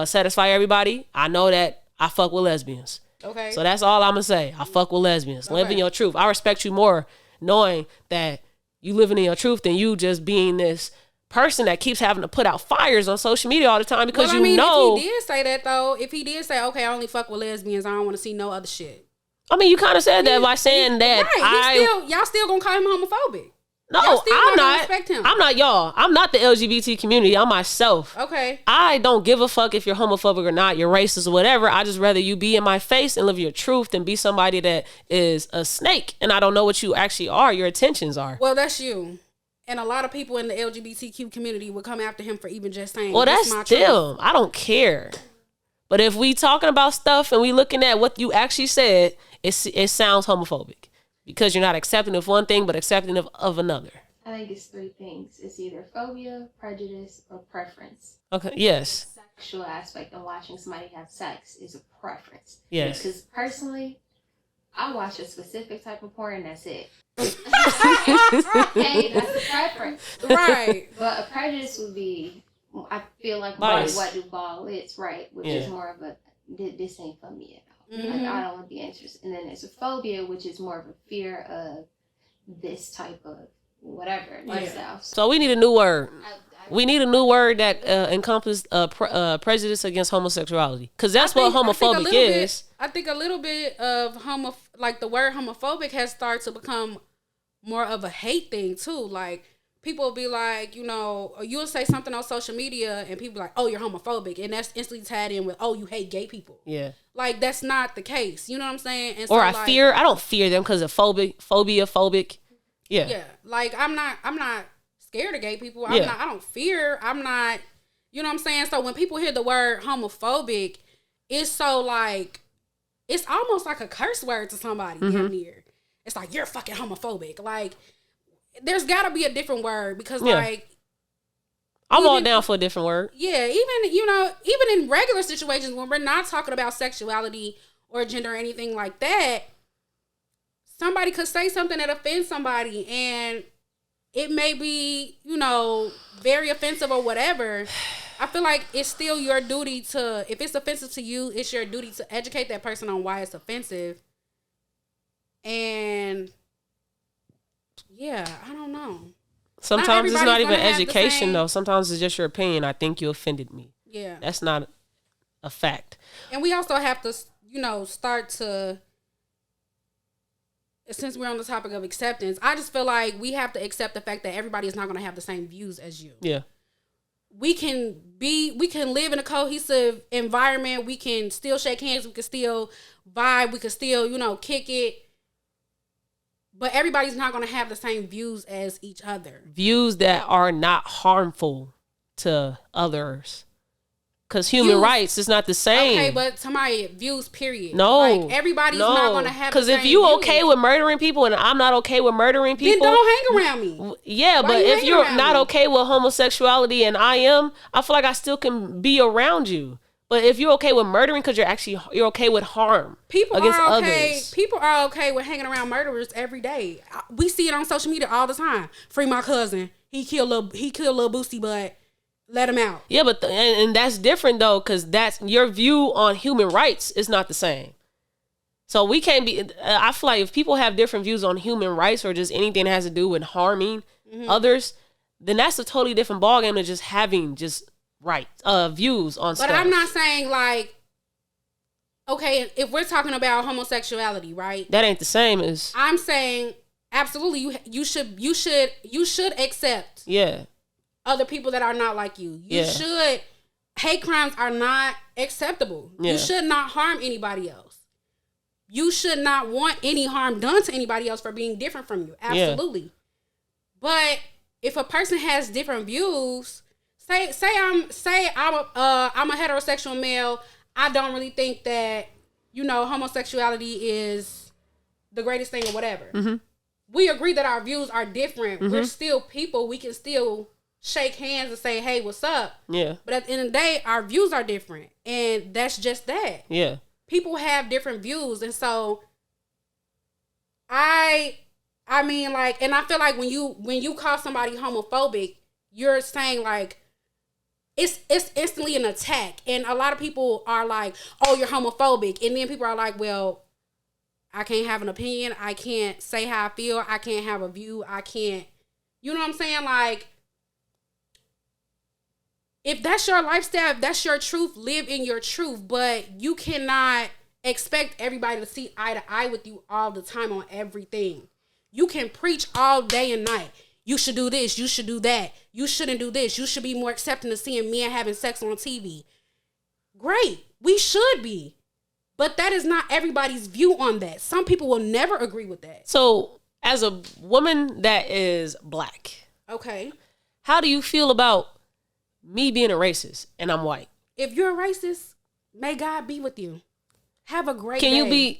satisfy everybody. I know that I fuck with lesbians. Okay. So that's all I'm gonna say. I fuck with lesbians. Live in your truth. I respect you more knowing that you living in your truth than you just being this person that keeps having to put out fires on social media all the time because if he did say that though, if he did say, okay, I only fuck with lesbians, I don't want to see no other shit. I mean, you kind of said that by saying that y'all still gonna call him homophobic. No, I'm not. Respect him. I'm not y'all. I'm not the LGBT community. I'm myself. Okay. I don't give a fuck if you're homophobic or not, you're racist or whatever. I just rather you be in my face and live your truth than be somebody that is a snake and I don't know what you actually are, your intentions are. Well, that's you. And a lot of people in the LGBTQ community would come after him for even just saying, well, that's my still, truth. I don't care. But if we talking about stuff and we looking at what you actually said, it sounds homophobic. Because you're not accepting of one thing, but accepting of another. I think it's three things. It's either phobia, prejudice, or preference. Okay, yes. The sexual aspect of watching somebody have sex is a preference. Yes. Because personally, I watch a specific type of porn and that's it. Hey, that's a preference. Right. But a prejudice would be, I feel like what Duval is, right? Which is more of a, this ain't for me at all. Mm-hmm. Like, I don't want to be interested. And then there's a phobia, which is more of a fear of this type of whatever lifestyle. So we need a new word. We need a new word that encompasses prejudice against homosexuality, because that's what homophobic is. I think a little bit of the word homophobic has started to become more of a hate thing too. Like people will be like, you'll say something on social media and people be like, oh, you're homophobic, and that's instantly tied in with, oh, you hate gay people. Yeah. Like that's not the case. You know what I'm saying? And or so, I don't fear them because of phobic. Yeah. Yeah. Like I'm not scared of gay people. I don't fear. I'm not, you know what I'm saying? So when people hear the word homophobic, it's so like, it's almost like a curse word to somebody damn near. It's like, you're fucking homophobic. Like, there's gotta be a different word because like, I'm all down for a different word. Yeah. Even in regular situations when we're not talking about sexuality or gender or anything like that, somebody could say something that offends somebody, and it may be, you know, very offensive or whatever. I feel like it's still your duty to, if it's offensive to you, it's your duty to educate that person on why it's offensive. And yeah, I don't know. Sometimes it's not even education though. Sometimes it's just your opinion. I think you offended me. Yeah. That's not a fact. And we also have to, you know, start to, since we're on the topic of acceptance, I just feel like we have to accept the fact that everybody is not going to have the same views as you. Yeah. We can live in a cohesive environment. We can still shake hands. We can still vibe. We can still, you know, kick it. But everybody's not going to have the same views as each other. Views that are not harmful to others. Because human rights is not the same. Okay, but somebody views, period. No. Like, everybody's not going to have the same Because if you views. okay with murdering people and I'm not okay with murdering people. Then don't hang around me. Yeah, but if you're not okay with homosexuality and I feel like I still can be around you. But if you're okay with murdering because you're okay with harm against others. People are okay with hanging around murderers every day. We see it on social media all the time. Free my cousin. He killed little Boosie, but let him out. Yeah, but and that's different though, because that's your view on human rights is not the same. So we can't be. I feel like if people have different views on human rights or just anything that has to do with harming others, then that's a totally different ballgame than just having views on stuff. But I'm not saying like, okay, if we're talking about homosexuality, right? That ain't the same as. I'm saying absolutely, you should accept. Yeah. Other people that are not like you. You should. Hate crimes are not acceptable. Yeah. You should not harm anybody else. You should not want any harm done to anybody else for being different from you. Absolutely. Yeah. But if a person has different views, say I'm a heterosexual male. I don't really think that, you know, homosexuality is the greatest thing or whatever. Mm-hmm. We agree that our views are different. Mm-hmm. We're still people. We can still shake hands and say, hey, what's up? Yeah. But at the end of the day, our views are different. And that's just that. Yeah. People have different views. And so I mean, like, and I feel like when you call somebody homophobic, you're saying like it's instantly an attack. And a lot of people are like, oh, you're homophobic. And then people are like, well, I can't have an opinion. I can't say how I feel. I can't have a view. I can't, you know what I'm saying? Like, if that's your lifestyle, if that's your truth, live in your truth. But you cannot expect everybody to see eye to eye with you all the time on everything. You can preach all day and night. You should do this. You should do that. You shouldn't do this. You should be more accepting of seeing men having sex on TV. Great. We should be. But that is not everybody's view on that. Some people will never agree with that. So, as a woman that is black. Okay. How do you feel about me being a racist and I'm white? If you're a racist, may God be with you. Have a great day. Can me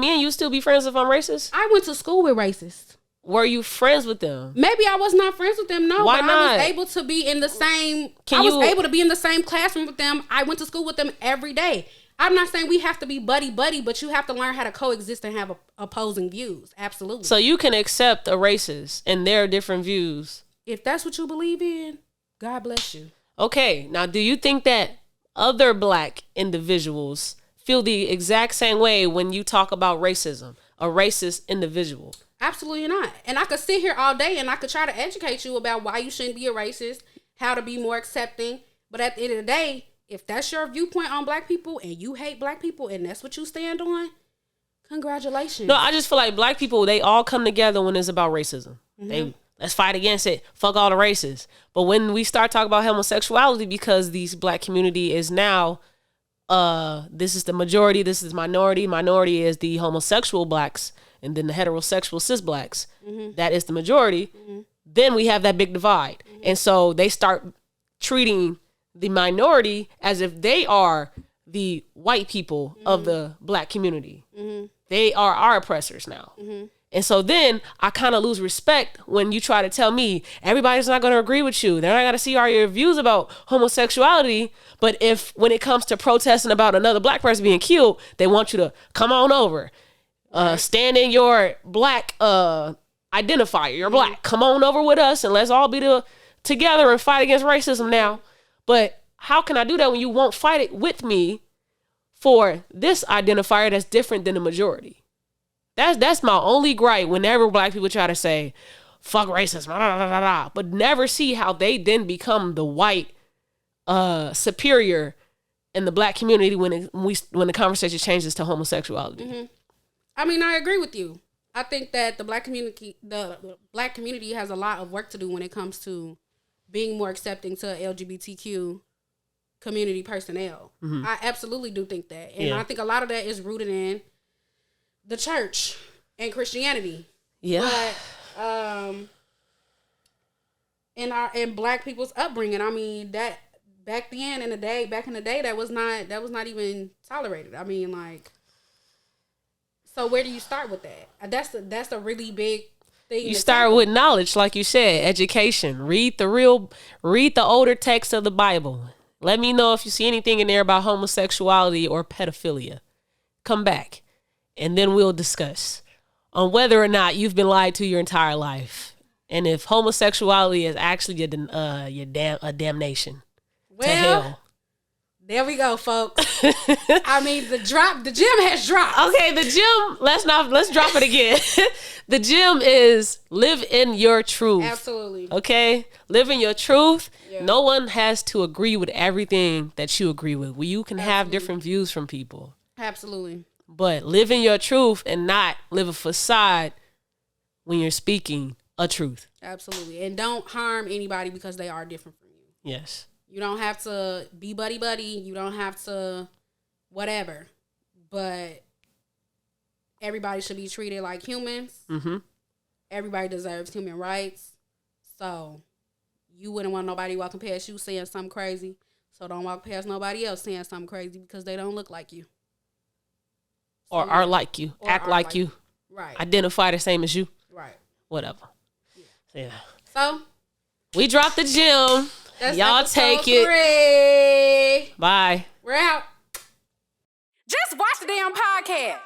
and you still be friends if I'm racist? I went to school with racists. Were you friends with them? Maybe I was not friends with them, no. Why not? I was able to be in the same able to be in the same classroom with them. I went to school with them every day. I'm not saying we have to be buddy-buddy, but you have to learn how to coexist and have opposing views. Absolutely. So you can accept a racist and their different views. If that's what you believe in, God bless you. Okay, now do you think that other black individuals feel the exact same way when you talk about racism, a racist individual? Absolutely not. And I could sit here all day and I could try to educate you about why you shouldn't be a racist, how to be more accepting. But at the end of the day, if that's your viewpoint on black people and you hate black people and that's what you stand on, congratulations. No, I just feel like black people, they all come together when it's about racism. Mm-hmm. Let's fight against it. Fuck all the races. But when we start talking about homosexuality, because these black community is now, this is the majority, this is minority. Minority is the homosexual blacks, and then the heterosexual cis blacks. Mm-hmm. That is the majority. Mm-hmm. Then we have that big divide. Mm-hmm. And so they start treating the minority as if they are the white people of the black community. Mm-hmm. They are our oppressors now. Mm-hmm. And so then I kind of lose respect when you try to tell me everybody's not going to agree with you. They're not going to see all your views about homosexuality. But if when it comes to protesting about another black person being killed, they want you to come on over, stand in your black identifier. You're black. Come on over with us and let's all be together and fight against racism now. But how can I do that when you won't fight it with me for this identifier that's different than the majority? That's my only gripe whenever black people try to say, fuck racism, blah, blah, blah, blah, but never see how they then become the white superior in the black community when the conversation changes to homosexuality. Mm-hmm. I mean, I agree with you. I think that the black community has a lot of work to do when it comes to being more accepting to LGBTQ community personnel. Mm-hmm. I absolutely do think that. And I think a lot of that is rooted in the church and Christianity. Yeah. But in black people's upbringing, I mean, that back in the day, that was not even tolerated. I mean, like, so where do you start with that? That's a really big thing. You start with knowledge, like you said, education. Read the older text of the Bible. Let me know if you see anything in there about homosexuality or pedophilia. Come back. And then we'll discuss on whether or not you've been lied to your entire life, and if homosexuality is actually a damnation to hell. There we go, folks. I mean, the gym has dropped. Okay, the gym. Let's drop it again. The gym is live in your truth. Absolutely. Okay, live in your truth. Yeah. No one has to agree with everything that you agree with. You can have different views from people. Absolutely. But live in your truth and not live a facade when you're speaking a truth. Absolutely. And don't harm anybody because they are different from you. Yes. You don't have to be buddy-buddy. You don't have to whatever. But everybody should be treated like humans. Mm-hmm. Everybody deserves human rights. So you wouldn't want nobody walking past you saying something crazy. So don't walk past nobody else saying something crazy because they don't look like you. Or are like you. Act like you. Right. Identify the same as you. Right. Whatever. Yeah. So we dropped the gym. That's y'all take it. 3. Bye. We're out. Just watch the damn podcast.